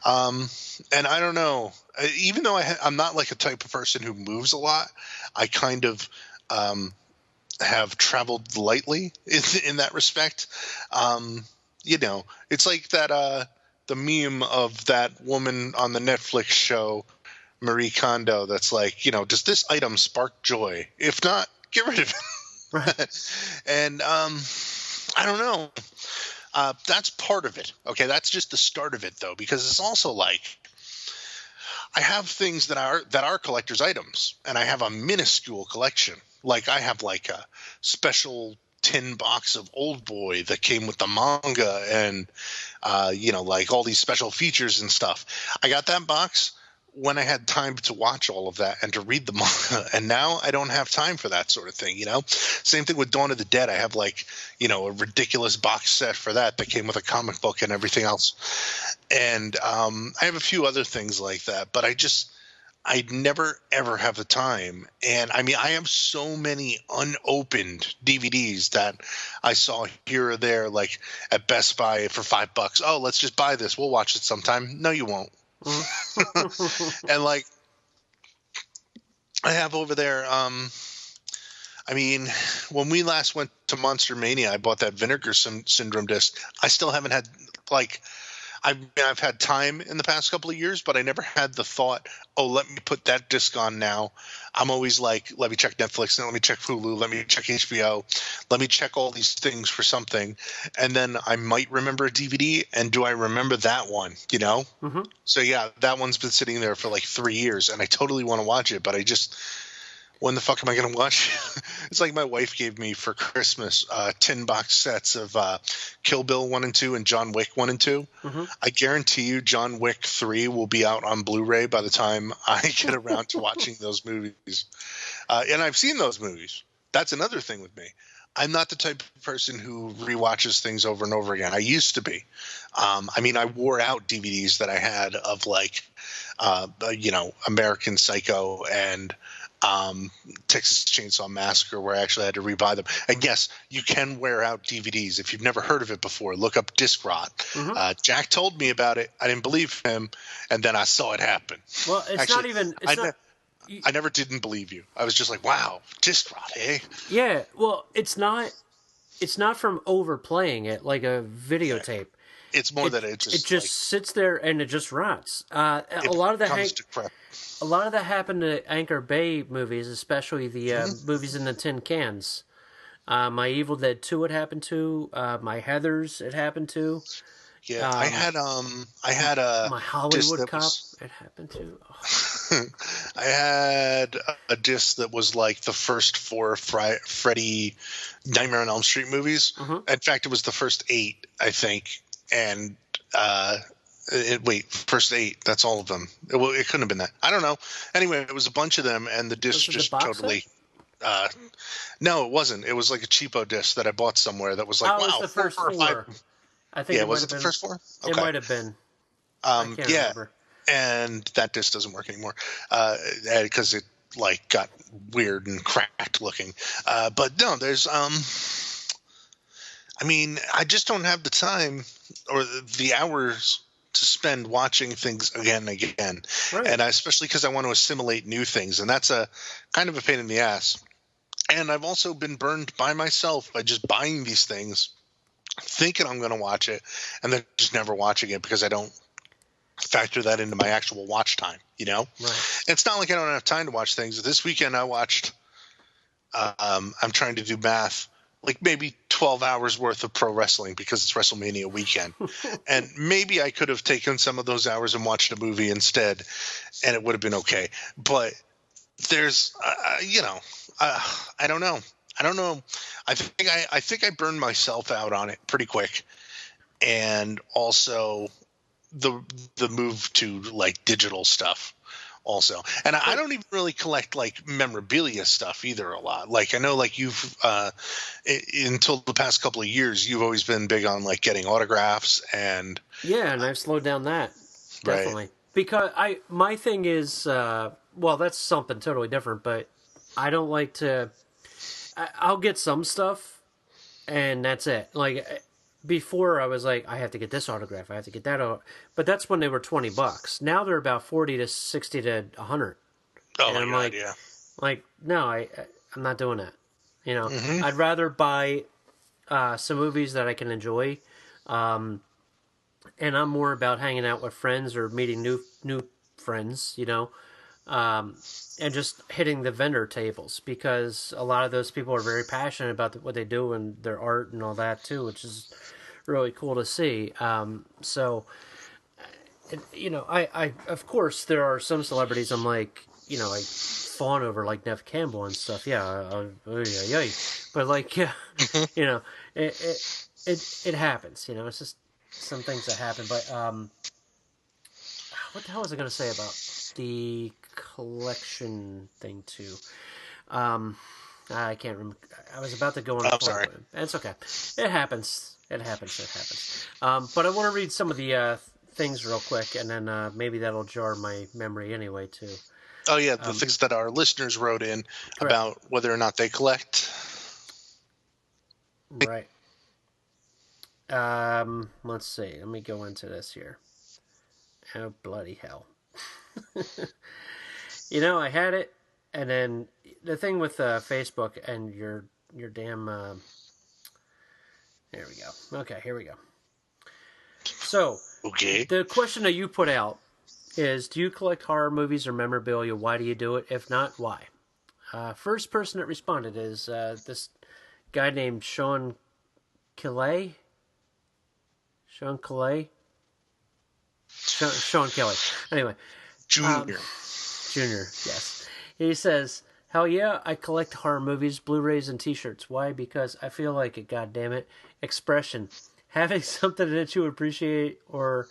And I don't know, even though I'm not like a type of person who moves a lot, I kind of have traveled lightly in that respect. You know, it's like that the meme of that woman on the Netflix show, Marie Kondo, that's like, you know, does this item spark joy? If not, get rid of it. Right. And I don't know. That's part of it. Okay, that's just the start of it, though, because it's also like, I have things that are collector's items, and I have a minuscule collection. Like, I have like a special tin box of Old Boy that came with the manga, and you know, like all these special features and stuff. I got that box when I had time to watch all of that and to read the manga, and now I don't have time for that sort of thing, you know? Same thing with Dawn of the Dead. I have like, you know, a ridiculous box set for that came with a comic book and everything else. And I have a few other things like that, but I'd never, ever have the time. And I mean, I have so many unopened DVDs that I saw here or there, like at Best Buy for $5. Oh, let's just buy this. We'll watch it sometime. No, you won't. And like, I have over there, I mean, when we last went to Monster Mania, I bought that Vinegar Syndrome disc. I still haven't had, like, I've had time in the past couple of years, but I never had the thought, oh, let me put that disc on now. I'm always like, let me check Netflix, let me check Hulu, let me check HBO, let me check all these things for something. And then I might remember a DVD, and do I remember that one, you know? So yeah, that one's been sitting there for like 3 years, and I totally want to watch it, but when the fuck am I going to watch it? It's like my wife gave me for Christmas 10 box sets of Kill Bill 1 and 2 and John Wick 1 and 2. I guarantee you John Wick 3 will be out on Blu-ray by the time I get around to watching those movies. And I've seen those movies. That's another thing with me. I'm not the type of person who rewatches things over and over again. I used to be. I mean, I wore out DVDs that I had of like, you know, American Psycho and Texas Chainsaw Massacre, where I actually had to rebuy them. And yes, you can wear out DVDs. If you've never heard of it before, look up disc rot. Jack told me about it. I didn't believe him, and then I saw it happen. Well, it's actually, not even. I never didn't believe you. I was just like, wow, disc rot, eh? Yeah, well, it's not from overplaying it like a videotape. It's more that it just sits there and it just rots. A lot of that happened to Anchor Bay movies, especially the movies in the tin cans. My Evil Dead 2 it happened to. My Heathers it happened to. Yeah, I had my Hollywood Cop it happened to. Oh. I had a disc that was like the first 4 Freddy Nightmare on Elm Street movies. In fact, it was the first 8, I think. And first 8. That's all of them. It couldn't have been that. I don't know. Anyway, it was a bunch of them, and the disc just totally. No, it wasn't. It was like a cheapo disc that I bought somewhere that was like, wow, it was the first 4. I think. Yeah, was it the first 4? Okay. It might have been. I can't remember. And that disc doesn't work anymore because it like got weird and cracked looking. But no, there's I mean, I just don't have the time or the hours to spend watching things again and again. Right. And especially because I want to assimilate new things. And that's a kind of a pain in the ass. And I've also been burned by myself by just buying these things, thinking I'm going to watch it, and then just never watching it because I don't factor that into my actual watch time, you know? Right. It's not like I don't have time to watch things. This weekend I watched, I'm trying to do math, like maybe 12 hours worth of pro wrestling because it's WrestleMania weekend. And maybe I could have taken some of those hours and watched a movie instead, and it would have been okay. But there's, I don't know. I think I burned myself out on it pretty quick. And also the move to like digital stuff also. And I don't even really collect like memorabilia stuff either a lot. Like I know like you've until the past couple of years you've always been big on like getting autographs and and I've slowed down that definitely. Right. Because my thing is that's something totally different, but I don't like to I'll get some stuff and that's it. Like before I was like, I have to get this autograph. I have to get that. But that's when they were $20. Now they're about 40 to 60 to 100. Oh, and I'm God, like, yeah. Like, no, I'm not doing that. You know, I'd rather buy some movies that I can enjoy. And I'm more about hanging out with friends or meeting new friends, you know, and just hitting the vendor tables because a lot of those people are very passionate about what they do and their art and all that too, which is really cool to see. So, you know, I of course there are some celebrities I'm like, you know, I fawn over like Nev Campbell and stuff. Yeah, but like, yeah, you know, it happens. You know, it's just some things that happen. But what the hell was I going to say about the collection thing too? I can't remember. I was about to go on. I'm sorry. It's okay. It happens. It happens. But I want to read some of the things real quick, and then maybe that'll jar my memory anyway too. Oh yeah, the things that our listeners wrote in about whether or not they collect. Right. Let's see. Let me go into this here. Oh, bloody hell. You know, I had it, and then the thing with Facebook and your damn... there we go. Okay, here we go. So, the question that you put out is, do you collect horror movies or memorabilia? Why do you do it? If not, why? First person that responded is this guy named Sean Kelly. Sean Kelly. Anyway. Junior, yes. He says, hell yeah, I collect horror movies, Blu-rays, and t-shirts. Why? Because I feel like it, goddammit. Expression. Having something that you appreciate or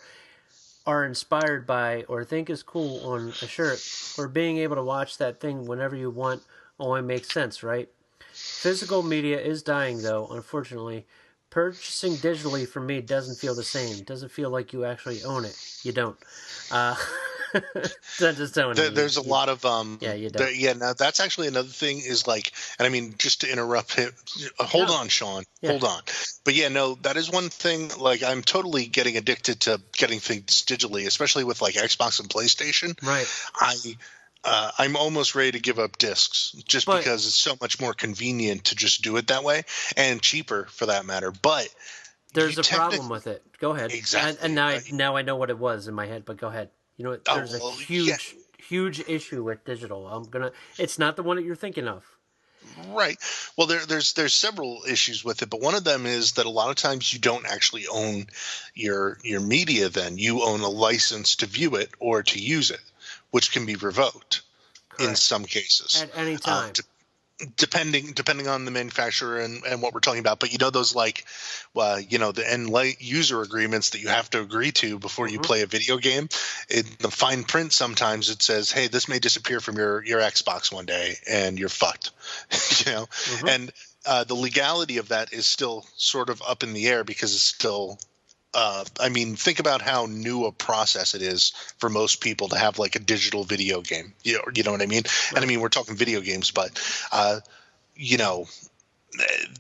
are inspired by or think is cool on a shirt, or being able to watch that thing whenever you want only makes sense, right? Physical media is dying, though, unfortunately. Purchasing digitally for me doesn't feel the same. Doesn't feel like you actually own it. You don't. Just telling you. There's a lot of Yeah, you don't. now that's actually another thing is like, and I mean, just to interrupt him, hold No. on, Sean, Yeah. hold on. But yeah, no, that is one thing. Like, I'm totally getting addicted to getting things digitally, especially with like Xbox and PlayStation. Right. I'm almost ready to give up discs just But- because it's so much more convenient to just do it that way and cheaper for that matter. But There's you a tend to- problem with it. Go ahead. Exactly. And now I know what it was in my head, but go ahead. You know what? There's a huge issue with digital. It's not the one that you're thinking of. Right. Well, there's several issues with it, but one of them is that a lot of times you don't actually own your media. Then you own a license to view it or to use it, which can be revoked in Correct. some cases At any time. depending on the manufacturer and what we're talking about. But you know those like, the end user agreements that you have to agree to before you play a video game. In the fine print, sometimes it says, "Hey, this may disappear from your Xbox one day, and you're fucked." And the legality of that is still sort of up in the air because it's still. I mean, think about how new a process it is for most people to have like a digital video game. You know what I mean? Right. And I mean, we're talking video games, but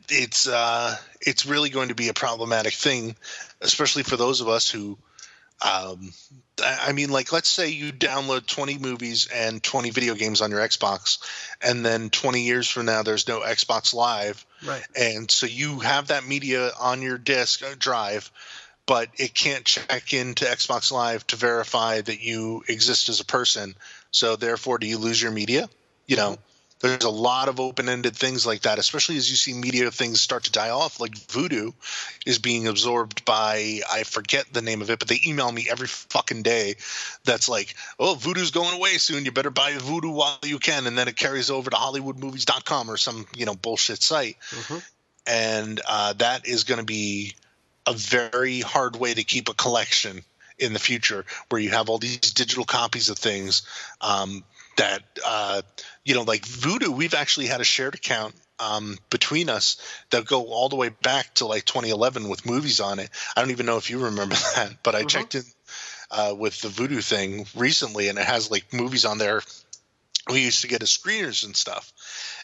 it's really going to be a problematic thing, especially for those of us who. I mean, like, let's say you download 20 movies and 20 video games on your Xbox, and then 20 years from now, there's no Xbox Live. Right. And so you have that media on your disk drive, but it can't check into Xbox Live to verify that you exist as a person. So therefore, do you lose your media? There's a lot of open-ended things like that, especially as you see media things start to die off, like Vudu is being absorbed by, I forget the name of it, but they email me every fucking day that's like, oh, Vudu's going away soon. You better buy Vudu while you can. And then it carries over to HollywoodMovies.com or some, bullshit site. And that is going to be a very hard way to keep a collection in the future where you have all these digital copies of things that like Vudu, we've actually had a shared account between us that go all the way back to like 2011 with movies on it. I don't even know if you remember that, but I checked in with the Vudu thing recently, and it has like movies on there we used to get as screeners and stuff.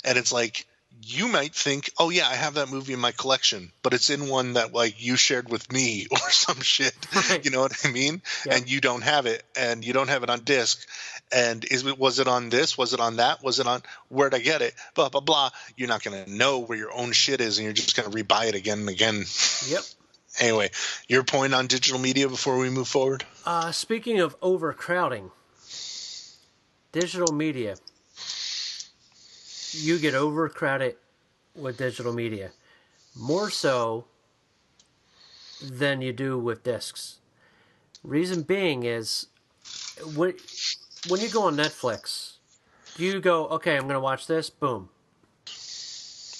And it's like, you might think, oh yeah, I have that movie in my collection, but it's in one that like you shared with me or some shit. Right. You know what I mean? Yeah. And you don't have it, and you don't have it on disc. And was it on this? Was it on that? Was it on where'd I get it? Blah blah blah. You're not gonna know where your own shit is, and you're just gonna rebuy it again and again. Yep. Anyway, your point on digital media before we move forward? Speaking of overcrowding, digital media. You get overcrowded with digital media. More so than you do with discs. Reason being is, when you go on Netflix, you go, okay, I'm going to watch this, boom.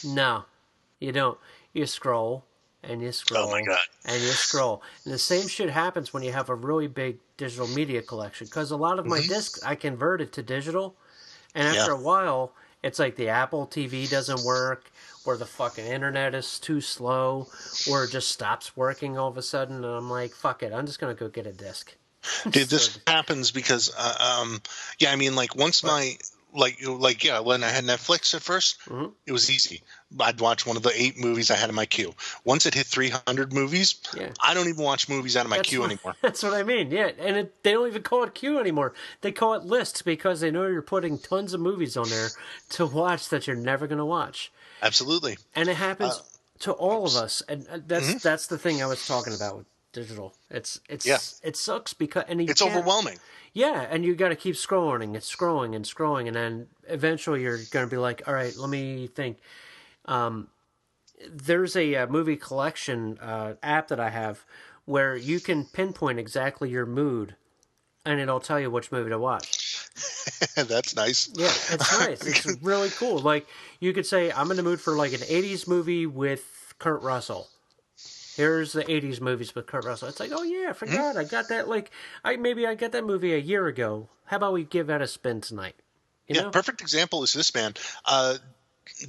No, you don't. You scroll, and you scroll, oh my God. And you scroll. And the same shit happens when you have a really big digital media collection. Because a lot of my discs, I converted to digital, and after a while, it's like the Apple TV doesn't work, or the fucking internet is too slow, or it just stops working all of a sudden, and I'm like, fuck it, I'm just going to go get a disc. Dude, this happens because, I mean, like, once my, when I had Netflix at first, it was easy. I'd watch one of the 8 movies I had in my queue. Once it hit 300 movies, I don't even watch movies out of my queue anymore. That's what I mean, yeah. And they don't even call it queue anymore. They call it lists because they know you're putting tons of movies on there to watch that you're never going to watch. Absolutely. And it happens to all of us. And that's the thing I was talking about with digital. It sucks because it's overwhelming. Yeah, and you got to keep scrolling and scrolling and scrolling, and then eventually you're going to be like, all right, let me think. There's a movie collection app that I have where you can pinpoint exactly your mood, and it'll tell you which movie to watch. That's nice. Yeah, it's nice. It's really cool. Like, you could say, I'm in the mood for like an 80s movie with Kurt Russell. Here's the 80s movies with Kurt Russell. It's like, oh yeah, I forgot. I got that, I got that movie a year ago. How about we give that a spin tonight? You know? Perfect example is this, man.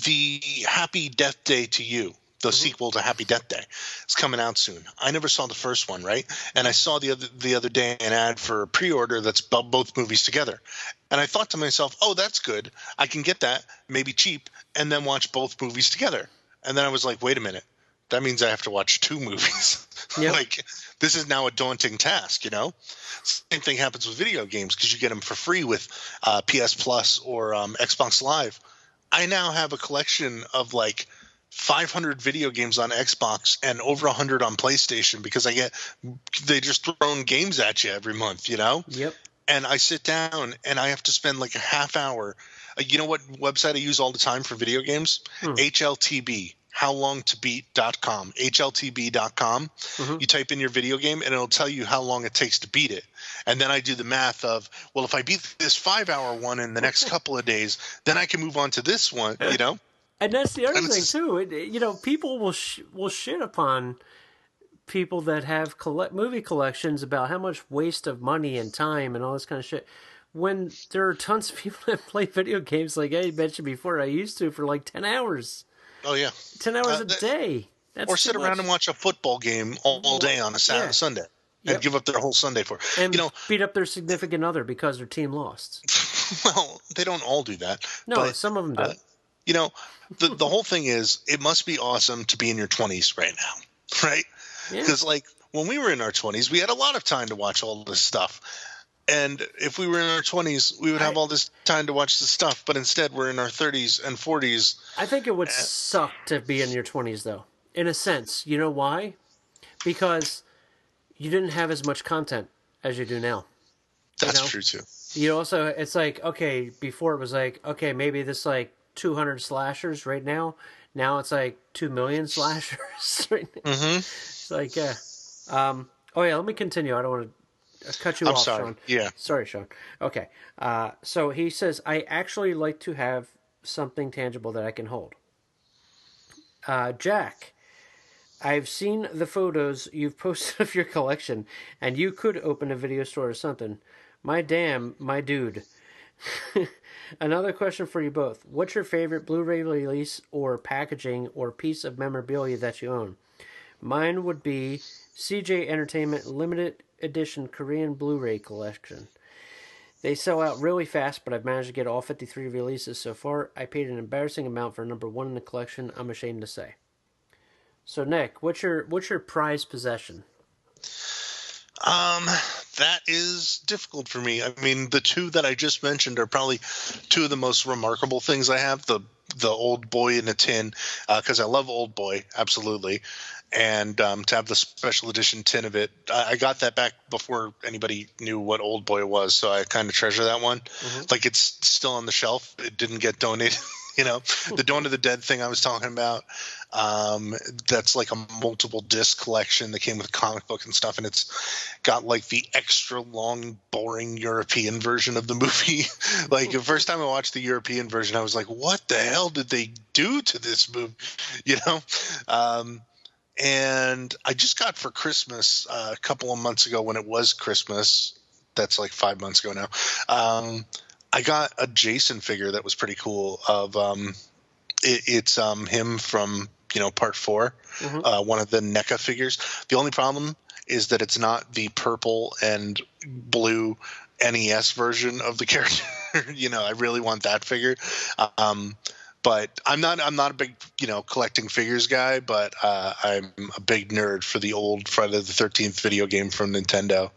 The Happy Death Day to You, the sequel to Happy Death Day. It's coming out soon. I never saw the first one, right? And I saw the other day an ad for a pre-order that's both movies together. And I thought to myself, oh, that's good. I can get that, maybe cheap, and then watch both movies together. And then I was like, wait a minute. That means I have to watch 2 movies. Yep. Like, this is now a daunting task, you know? Same thing happens with video games because you get them for free with PS Plus or Xbox Live. I now have a collection of like 500 video games on Xbox and over 100 on PlayStation because they just thrown games at you every month, you know? Yep. And I sit down and I have to spend like a half hour. You know what website I use all the time for video games? HLTB, howlongtobeat.com, HLTB.com. You type in your video game and it'll tell you how long it takes to beat it. And then I do the math of, well, if I beat this 5-hour one in the next couple of days, then I can move on to this one, you know? And that's the other thing too. People will shit upon people that have movie collections about how much waste of money and time and all this kind of shit. When there are tons of people that play video games, like I mentioned before, I used to for like 10 hours. Oh yeah, 10 hours a day. That's or sit around and watch a football game all day on a Sunday. And give up their whole Sunday for it. And beat up their significant other because their team lost. Well, they don't all do that. No, but some of them do. The whole thing is, it must be awesome to be in your 20s right now, right? Because like when we were in our 20s, we had a lot of time to watch all this stuff. And if we were in our 20s, we would have all this time to watch this stuff. But instead, we're in our 30s and 40s. I think it would suck to be in your 20s, though, in a sense. You know why? Because you didn't have as much content as you do now. That's true, too. You also, it's like, okay, before it was like, okay, maybe this like 200 slashers right now. Now it's like 2 million slashers right now. It's like, let me continue. I don't want to cut you off, sorry. Sean. Yeah. Sorry, Sean. Okay. So he says, I actually like to have something tangible that I can hold. Jack, I've seen the photos you've posted of your collection, and you could open a video store or something. My dude. Another question for you both. What's your favorite Blu-ray release or packaging or piece of memorabilia that you own? Mine would be CJ Entertainment Limited Edition Korean Blu-ray collection. They sell out really fast, but I've managed to get all 53 releases so far. I paid an embarrassing amount for number 1 in the collection, I'm ashamed to say. So Nick, what's your prized possession? That is difficult for me. I mean, the 2 that I just mentioned are probably 2 of the most remarkable things I have. The Old Boy in a tin, because I love Old Boy, absolutely. And to have the special edition tin of it, I got that back before anybody knew what Old Boy was, so I kind of treasure that one. Like, it's still on the shelf. It didn't get donated. The Dawn of the Dead thing I was talking about, that's like a multiple disc collection that came with a comic book and stuff, and it's got like the extra long, boring European version of the movie. Like the first time I watched the European version, I was like, what the hell did they do to this movie? And I just got for Christmas a couple of months ago, when it was Christmas, that's like 5 months ago now, I got a Jason figure that was pretty cool of it's him from part 4, one of the NECA figures. The only problem is that it's not the purple and blue NES version of the character. I really want that figure. But I'm not a big collecting figures guy, but I'm a big nerd for the old Friday the 13th video game from Nintendo.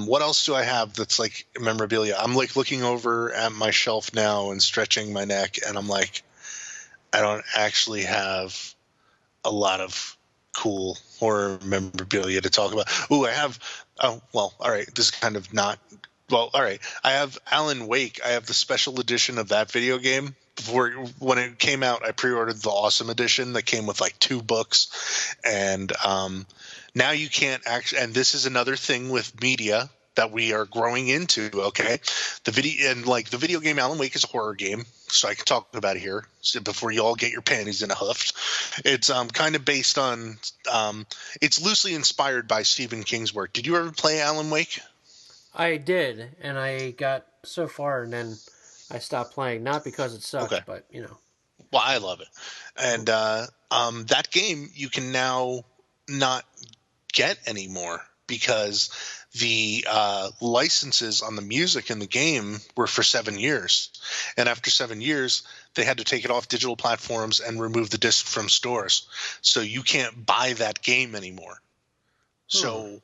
What else do I have that's like memorabilia? I'm like looking over at my shelf now and stretching my neck, and I'm like, I don't actually have a lot of cool horror memorabilia to talk about. Ooh, I have. Oh, well, all right. This is kind of not. Well, all right. I have Alan Wake. I have the special edition of that video game. When it came out, I pre-ordered the awesome edition that came with like 2 books, and now you can't actually. And this is another thing with media that we are growing into. Okay, the video game Alan Wake is a horror game, so I can talk about it here before you all get your panties in a huff. It's kind of based on. It's loosely inspired by Stephen King's work. Did you ever play Alan Wake? I did, and I got so far, and then I stopped playing. Not because it sucked, but Well, I love it, and that game you can now not get anymore because the licenses on the music in the game were for 7 years. And after 7 years, they had to take it off digital platforms and remove the disc from stores. So you can't buy that game anymore. So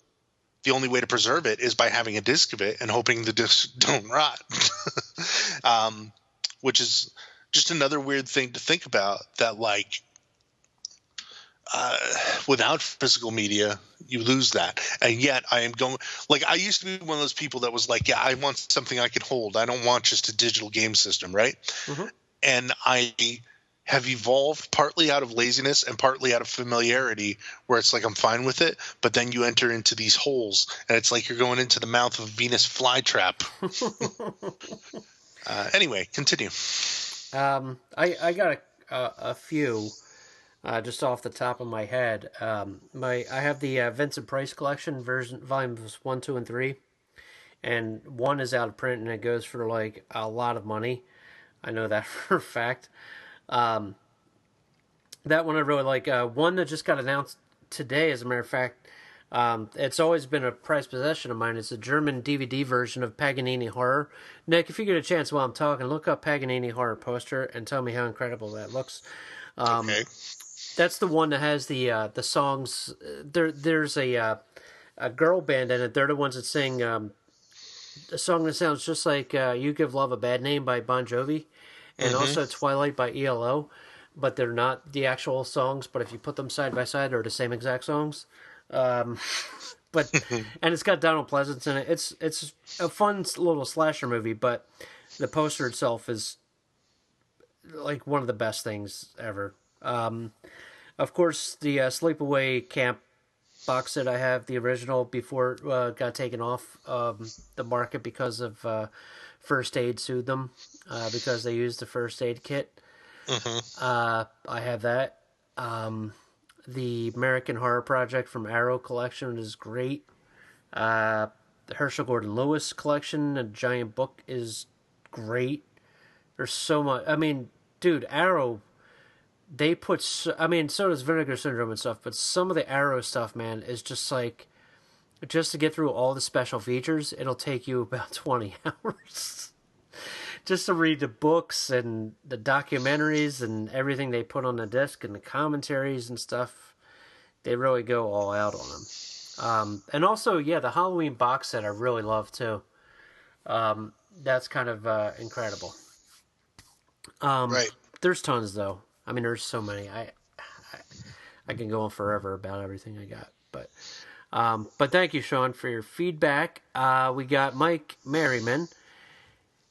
the only way to preserve it is by having a disc of it and hoping the discs don't rot. Which is just another weird thing to think about, that like without physical media, you lose that. And yet I am going, like, I used to be one of those people that was like, yeah, I want something I can hold. I don't want just a digital game system, right? Mm-hmm. And I have evolved partly out of laziness and partly out of familiarity, where it's like I'm fine with it, but then you enter into these holes and it's like you're going into the mouth of Venus flytrap. Anyway, continue. I got a few just off the top of my head. I have the Vincent Price collection version, volumes 1, 2, and 3, and 1 is out of print and it goes for like a lot of money. I know that for a fact. That one I really like. One that just got announced today, as a matter of fact. It's always been a prized possession of mine. It's a German DVD version of Paganini Horror. Nick, if you get a chance while I'm talking, look up Paganini Horror poster and tell me how incredible that looks. Okay. That's the one that has the songs. There's a girl band in it. They're the ones that sing a song that sounds just like "You Give Love a Bad Name" by Bon Jovi, and also "Twilight" by ELO. But they're not the actual songs. But if you put them side by side, they're the same exact songs. But and it's got Donald Pleasance in it. It's a fun little slasher movie, but the poster itself is like one of the best things ever. Of course, the Sleepaway Camp box set, I have the original before it got taken off the market because of First Aid sued them because they used the first aid kit. I have that. The American Horror Project from Arrow collection is great. The Herschel Gordon Lewis collection, a giant book, is great. There's so much. I mean, dude, Arrow, they put... so does Vinegar Syndrome and stuff, but some of the Arrow stuff, man, is just like... Just to get through all the special features, it'll take you about 20 hours. Just to read the books and the documentaries and everything they put on the disc and the commentaries and stuff. They really go all out on them. And also, yeah, the Halloween box set I really love too. That's kind of incredible. Right. There's tons though. I mean, there's so many. I can go on forever about everything I got. But thank you, Sean, for your feedback. We got Mike Merriman.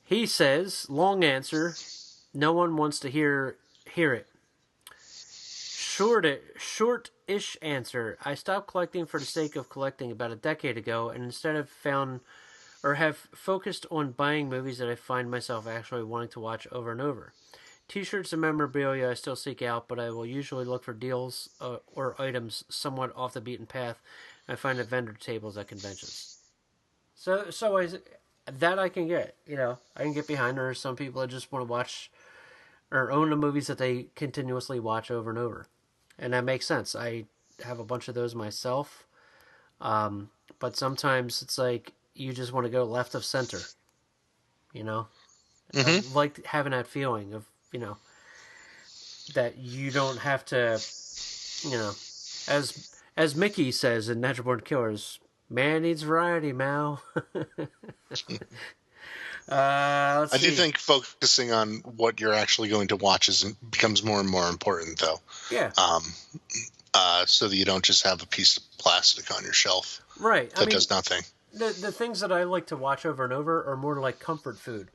He says, long answer, no one wants to hear it. Short-ish answer, I stopped collecting for the sake of collecting about a decade ago, and instead have focused on buying movies that I find myself actually wanting to watch over and over. T-shirts and memorabilia I still seek out, but I will usually look for deals or items somewhat off the beaten path I find at vendor tables at conventions. So that I can get, I can get behind. There are some people that just want to watch or own the movies that they continuously watch over and over. And that makes sense. I have a bunch of those myself. But sometimes it's like you just want to go left of center, I like having that feeling of, that you don't have to, as Mickey says in Natural Born Killers, man needs variety, Mal. I do think focusing on what you're actually going to watch becomes more and more important, though. Yeah. So that you don't just have a piece of plastic on your shelf. Right. That does nothing. The things that I like to watch over and over are more like comfort food.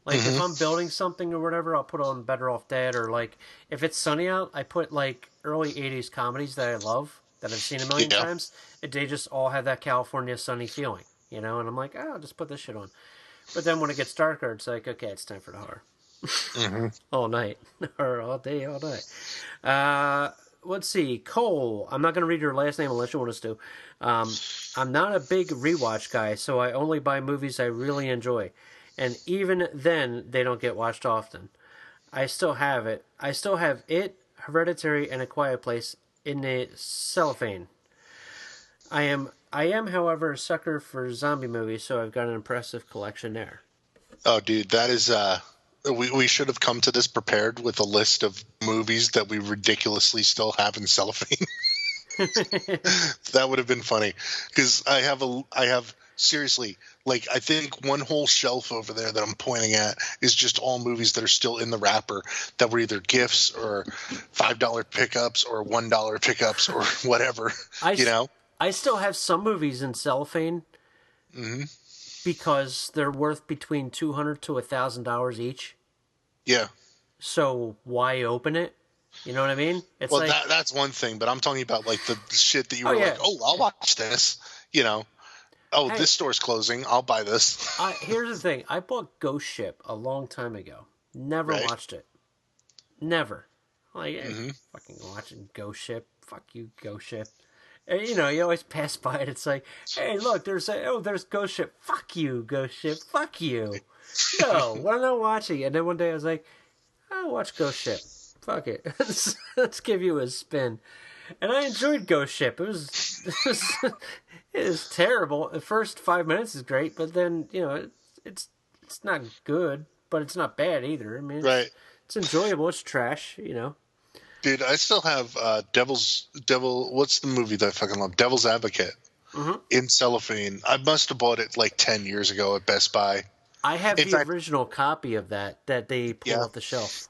Like if I'm building something or whatever, I'll put on Better Off Dead, or like if it's sunny out, I put like early 80s comedies that I love, that I've seen a million times. They just all have that California sunny feeling, and I'm like, I'll just put this shit on. But then when it gets darker, it's like, okay, it's time for the horror. All night. Or all day, all night. Let's see. Cole. I'm not going to read your last name unless you want us to. I'm not a big rewatch guy, so I only buy movies I really enjoy. And even then, they don't get watched often. I still have it. I still have it, Hereditary, and A Quiet Place in a cellophane. I am, however, a sucker for zombie movies, so I've got an impressive collection there. Oh, dude, that is we should have come to this prepared with a list of movies that we ridiculously still have in cellophane. That would have been funny because I have seriously, like, I think one whole shelf over there that I'm pointing at is just all movies that are still in the wrapper that were either gifts or $5 pickups or $1 pickups or whatever. I still have some movies in cellophane because they're worth between $200 to $1,000 each. Yeah. So why open it? You know what I mean? It's well, like, that's one thing, but I'm talking about like the shit that you were like, oh, I'll watch this. Oh, hey, this store's closing. I'll buy this. Here's the thing. I bought Ghost Ship a long time ago. Never watched it. Never. Like, fucking watching Ghost Ship. Fuck you, Ghost Ship. And, you always pass by it. It's like, hey, look, there's Ghost Ship. Fuck you, Ghost Ship. Fuck you. No, we're not watching it. And then one day I was like, I'll watch Ghost Ship. Fuck it. Let's give you a spin. And I enjoyed Ghost Ship. It was terrible. The first 5 minutes is great, but then, it's not good, but it's not bad either. I mean, it's enjoyable. It's trash, Dude, I still have what's the movie that I fucking love? Devil's Advocate in cellophane. I must have bought it like 10 years ago at Best Buy. I have original copy of that they pulled off the shelf.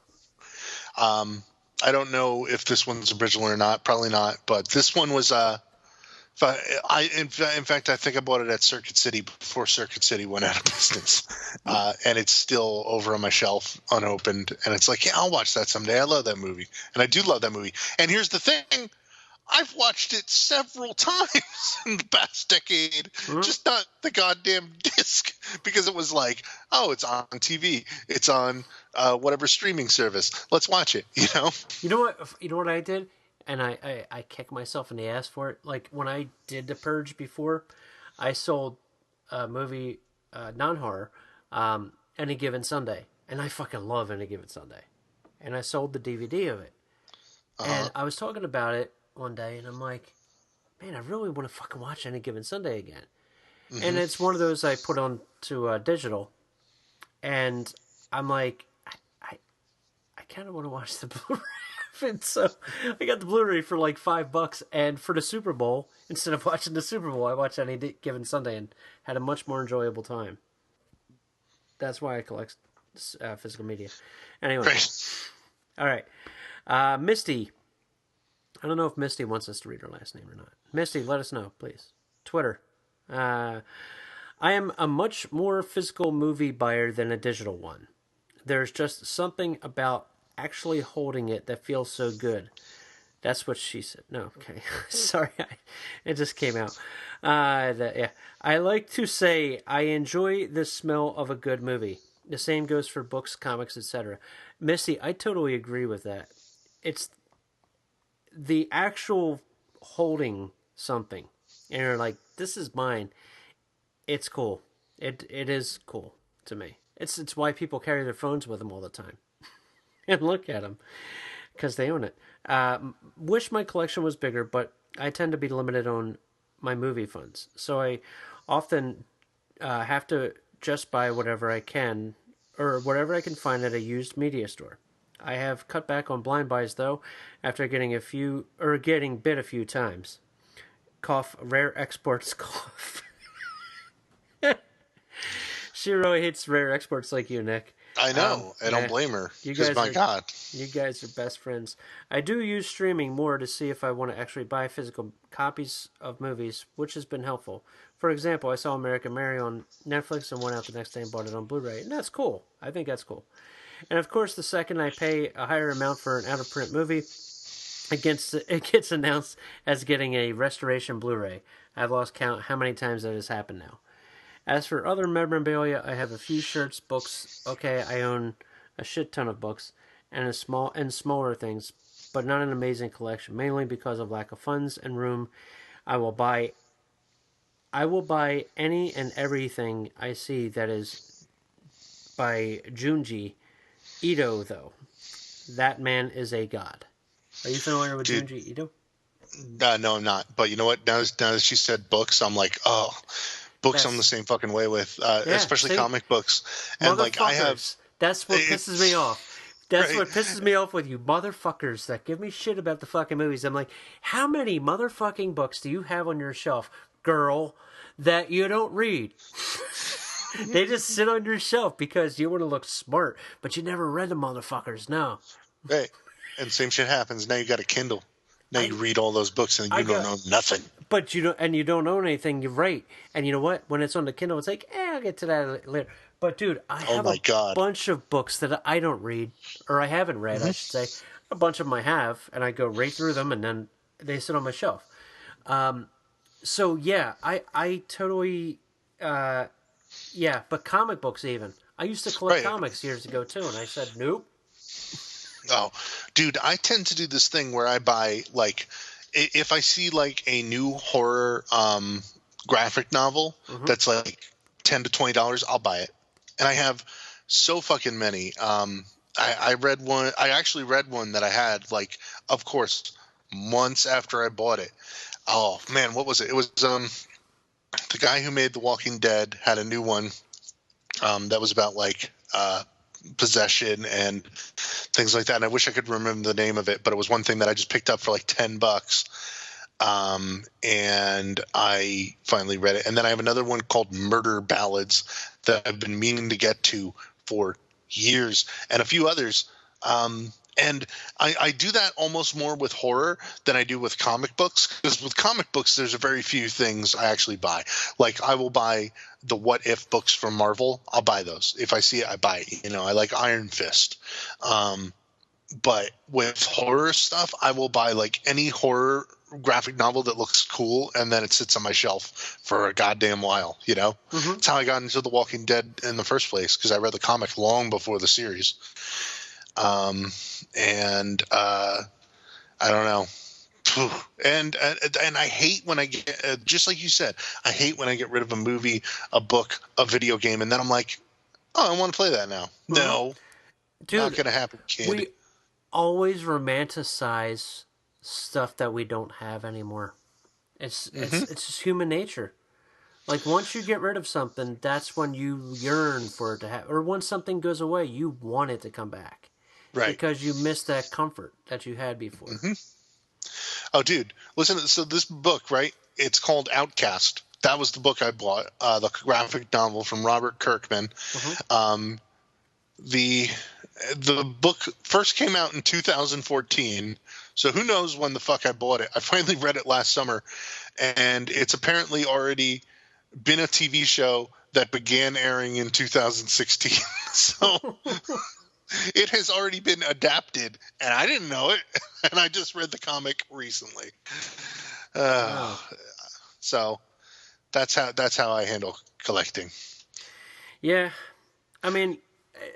I don't know if this one's original or not. Probably not. But this one was. In fact, I think I bought it at Circuit City before Circuit City went out of business, and it's still over on my shelf unopened. And it's like, yeah, I'll watch that someday. I love that movie, and I do love that movie. And here's the thing. I've watched it several times in the past decade, just not the goddamn disc, because it was like, oh, it's on TV, it's on whatever streaming service. Let's watch it. You know what I did, and I kicked myself in the ass for it. Like when I did The Purge before, I sold a movie, non-horror, Any Given Sunday, and I fucking love Any Given Sunday, and I sold the DVD of it, and I was talking about it one day, and I'm like, man, I really want to fucking watch Any Given Sunday again. And it's one of those I put on to digital, and I'm like, I kind of want to watch the Blu-ray. And so I got the Blu-ray for like $5, and for the Super Bowl, instead of watching the Super Bowl, I watched Any Given Sunday and had a much more enjoyable time. That's why I collect physical media. Anyway, all right, Misty. I don't know if Misty wants us to read her last name or not. Misty, let us know, please. Twitter. I am a much more physical movie buyer than a digital one. There's just something about actually holding it that feels so good. That's what she said. No, okay. Sorry, it just came out. I like to say I enjoy the smell of a good movie. The same goes for books, comics, etc. Misty, I totally agree with that. It's the actual holding something, and you're like, this is mine. It's cool. It is cool to me. It's why people carry their phones with them all the time and look at them because they own it. Wish my collection was bigger, but I tend to be limited on my movie funds, so I often have to just buy whatever I can or whatever I can find at a used media store. I have cut back on blind buys, though, after getting bit a few times. Cough, rare exports, cough. She really hates rare exports like you, Nick. I know. I don't blame her. Because, my God. You guys are best friends. I do use streaming more to see if I want to actually buy physical copies of movies, which has been helpful. For example, I saw American Mary on Netflix and went out the next day and bought it on Blu-ray. And that's cool. I think that's cool. And of course, the second I pay a higher amount for an out-of-print movie, it gets announced as getting a restoration Blu-ray. I've lost count how many times that has happened now. As for other memorabilia, I have a few shirts, books. Okay, I own a shit ton of books and smaller things, but not an amazing collection. Mainly because of lack of funds and room. I will buy any and everything I see that is by Junji Ito, though. That man is a god. Are you familiar with Dude. Junji Ito? No, I'm not. But you know what? Now that she said books, I'm like, oh, books I'm the Best. same fucking way with, Yeah, especially see? comic books. And like I have, Motherfuckers. That's what pisses me it's off. That's right. what pisses me off with you motherfuckers that give me shit about the fucking movies. I'm like, how many motherfucking books do you have on your shelf, girl, that you don't read? They just sit on your shelf because you want to look smart, but you never read the motherfuckers. No. Right. And same shit happens. Now you got a Kindle. Now I you read all those books and I you don't got know nothing. But you don't own anything. You're right. And you know what? When it's on the Kindle, it's like, I'll get to that later. But dude, I Oh have my a God. bunch of books that I don't read, or I haven't read, I should say. A bunch of them I have, and I go right through them, and then they sit on my shelf. So yeah, I totally, yeah. But comic books even. I used to collect Right. comics years ago too, and I said nope. Oh, dude, I tend to do this thing where I buy like if I see like a new horror graphic novel that's like $10 to $20, I'll buy it. And I have so fucking many. I read one. I actually read one that I had like, of course, months after I bought it. Oh man, what was it? It was the guy who made The Walking Dead had a new one that was about like possession and things like that. And I wish I could remember the name of it, but it was one thing that I just picked up for like $10. And I finally read it. And then I have another one called Murder Ballads that I've been meaning to get to for years, and a few others. And I do that almost more with horror than I do with comic books, because with comic books, there's a very few things I actually buy. Like I will buy the What If books from Marvel. I'll buy those. If I see it, I buy it. You know, I like Iron Fist. But with horror stuff, I will buy like any horror graphic novel that looks cool, and then it sits on my shelf for a goddamn while. You know, That's how I got into The Walking Dead in the first place, because I read the comic long before the series. And I don't know. And I hate when I get just like you said, I hate when I get rid of a movie, a book, a video game, and then I'm like, oh, I want to play that now. No, Dude, not gonna happen, kid. we always romanticize stuff that we don't have anymore. It's just human nature. Like once you get rid of something, that's when you yearn for it to have, or when something goes away, you want it to come back. Right. Because you missed that comfort that you had before. Oh, dude, listen. So this book, right? It's called Outcast. That was the book I bought, the graphic novel from Robert Kirkman. The book first came out in 2014, so who knows when the fuck I bought it. I finally read it last summer, and it's apparently already been a TV show that began airing in 2016. So it has already been adapted, and I didn't know it, and I just read the comic recently. So that's how I handle collecting. Yeah, I mean,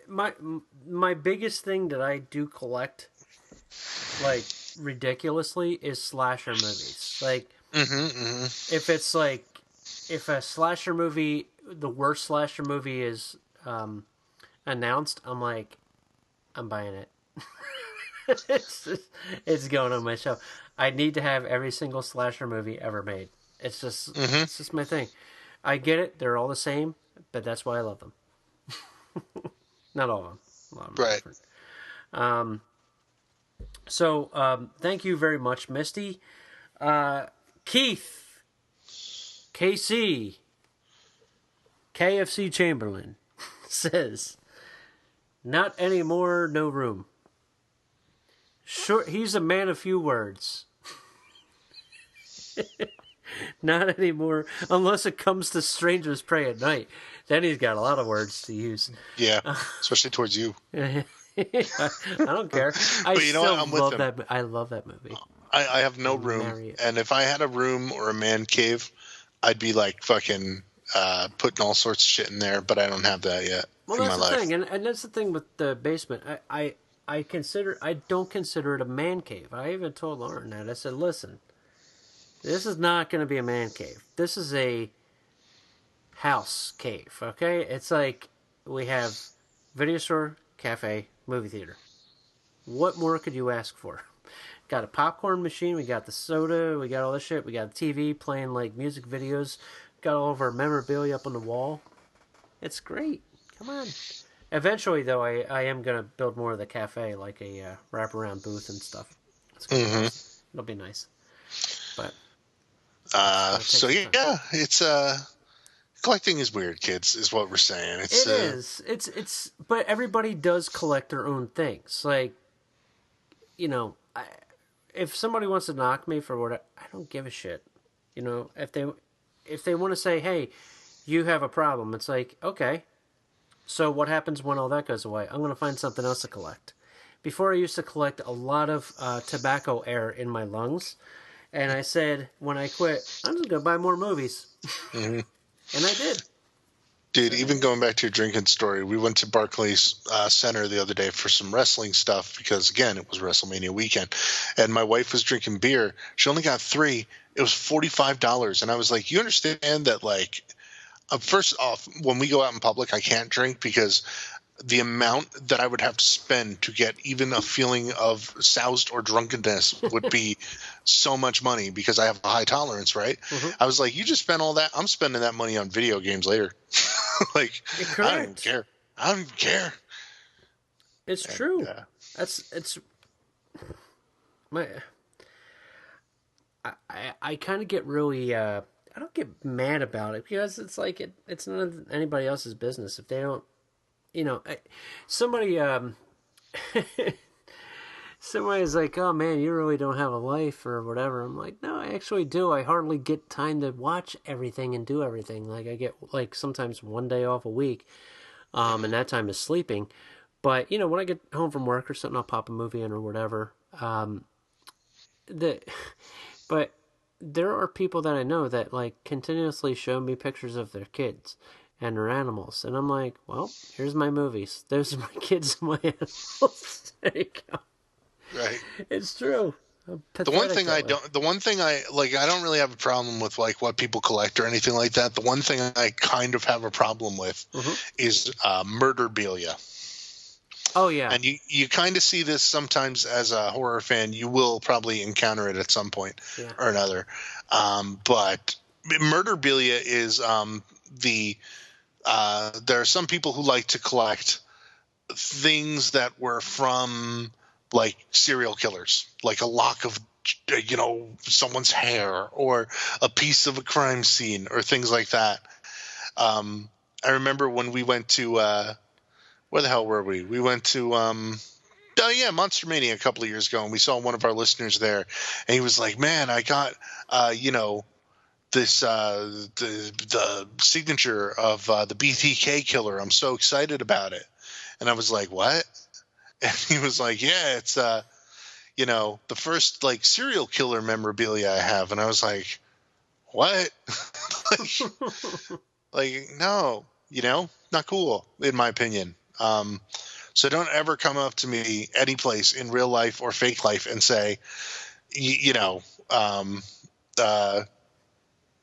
my biggest thing that I do collect, like ridiculously, is slasher movies. Like, if it's like, if a slasher movie, the worst slasher movie is announced, I'm like, I'm buying it. It's going on my shelf. I need to have every single slasher movie ever made. It's just my thing. I get it; they're all the same, but that's why I love them. Not all of them. A lot of them are different. So thank you very much, Misty. Keith, KC, KFC Chamberlain says, "Not anymore, no room." Sure, he's a man of few words. Not anymore, unless it comes to strangers pray at night. Then he's got a lot of words to use. Yeah, especially towards you. I don't care. I But you know what? still I'm with love him. that. I love that movie. I have no room, Marry it. and if I had a room or a man cave, I'd be like fucking putting all sorts of shit in there. But I don't have that yet Well, in that's my the life. thing, and that's the thing with the basement. I don't consider it a man cave. I even told Lauren that. I said, listen, this is not going to be a man cave. This is a house cave, okay? It's like we have video store, cafe, movie theater. What more could you ask for? got a popcorn machine, we got the soda, we got all this shit, we got the TV playing like music videos, got all of our memorabilia up on the wall. It's great. Come on. Eventually, though, I am going to build more of the cafe, like a wraparound booth and stuff. It's gonna be nice. It'll be nice. But so yeah, it's collecting is weird, kids, is what we're saying. It is. It's but everybody does collect their own things. Like, you know, if somebody wants to knock me for what I don't give a shit. You know, if they want to say, "Hey, you have a problem," it's like, okay. So what happens when all that goes away? I'm going to find something else to collect. Before I used to collect a lot of tobacco air in my lungs, and I said when I quit, I'm just going to buy more movies, and I did. Dude, even going back to your drinking story, we went to Barclays Center the other day for some wrestling stuff because, again, it was WrestleMania weekend. And my wife was drinking beer. She only got 3. It was $45. And I was like, you understand that, like, first off, when we go out in public, I can't drink because the amount that I would have to spend to get even a feeling of soused or drunkenness would be so much money because I have a high tolerance, right? I was like, you just spent all that. I'm spending that money on video games later. Like, I don't even care. I don't even care. It's true. It's my. I kind of get really. I don't get mad about it because it's like it's none of anybody else's business if they don't. You know, somebody. Somebody's like, "Oh man, you really don't have a life or whatever." I'm like, "No, I actually do. I hardly get time to watch everything and do everything. Like I get like sometimes one day off a week, and that time is sleeping. But you know, when I get home from work or something, I'll pop a movie in or whatever. But there are people that I know that like continuously show me pictures of their kids and their animals, and I'm like, well, here's my movies. Those are my kids and my animals. There you go. Right. It's true. The one thing I don't really have a problem with like what people collect or anything like that. The one thing I kind of have a problem with is murderabilia. Oh yeah. And you kind of see this sometimes as a horror fan. You will probably encounter it at some point or another. But murderabilia is there are some people who like to collect things that were from like serial killers, like a lock of, you know, someone's hair or a piece of a crime scene or things like that. I remember when we went to where the hell were we? We went to Monster Mania a couple of years ago, and we saw one of our listeners there, and he was like, "Man, I got this the signature of the BTK killer. I'm so excited about it." And I was like, "What?" And he was like, "Yeah, it's the first like serial killer memorabilia I have." And I was like, "What?" like, no, not cool in my opinion. So don't ever come up to me any place in real life or fake life and say,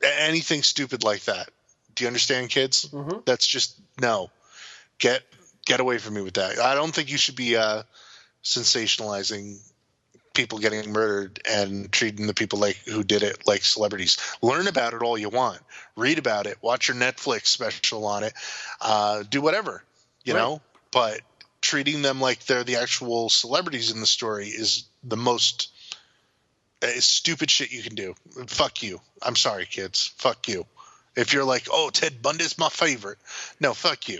anything stupid like that. Do you understand, kids? That's just no. Get away from me with that. I don't think you should be sensationalizing people getting murdered and treating the people like who did it like celebrities. Learn about it all you want. Read about it. Watch your Netflix special on it. Do whatever, you know. But treating them like they're the actual celebrities in the story is the most stupid shit you can do. Fuck you. I'm sorry, kids. Fuck you. If you're like, oh, Ted Bundy's my favorite. No, fuck you.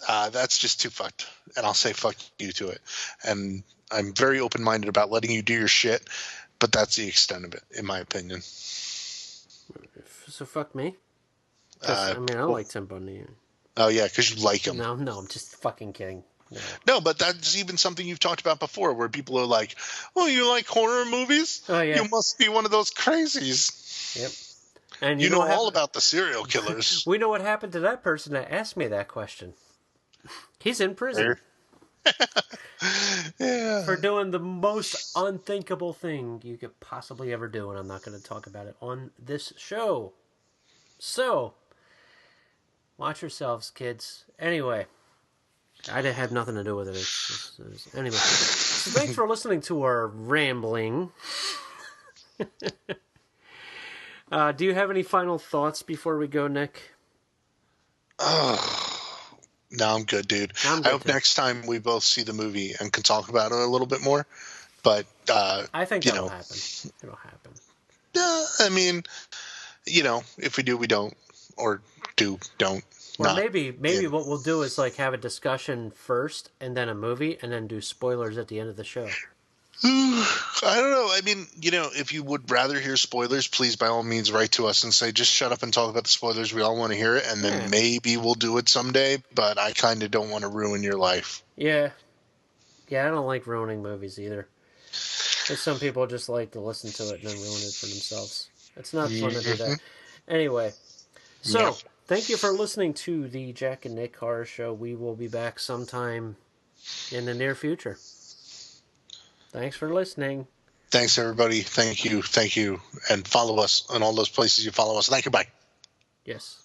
That's just too fucked. And I'll say fuck you to it. And I'm very open-minded about letting you do your shit, but that's the extent of it, in my opinion. So fuck me? I like Ted Bundy. Oh, yeah, because you like him. No, I'm just fucking kidding. No, but that's even something you've talked about before where people are like, oh, you like horror movies? Oh, yeah. You must be one of those crazies. Yep. And you know all about the serial killers. We know what happened to that person that asked me that question. He's in prison. Yeah. For doing the most unthinkable thing you could possibly ever do, and I'm not going to talk about it on this show. So, watch yourselves, kids. Anyway, I had nothing to do with it. Anyway, So thanks for listening to our rambling. Do you have any final thoughts before we go, Nick? No, I'm good, dude. I'm good, I hope too. next time we both see the movie and can talk about it a little bit more. But I think that'll happen. It'll happen. I mean, if we do, we don't, or don't. Or not. maybe what we'll do is like have a discussion first, and then a movie, and then do spoilers at the end of the show. I don't know. I mean, if you would rather hear spoilers, please by all means write to us and say, just shut up and talk about the spoilers. We all want to hear it, and then maybe we'll do it someday. But I kind of don't want to ruin your life. Yeah, I don't like ruining movies either. There's some people just like to listen to it and then ruin it for themselves. It's not fun to do that. Anyway, so thank you for listening to the Jack and Nick Horror Show. We will be back sometime in the near future. Thanks for listening. Thanks, everybody. Thank you. And follow us on all those places you follow us. Thank you. Bye. Yes.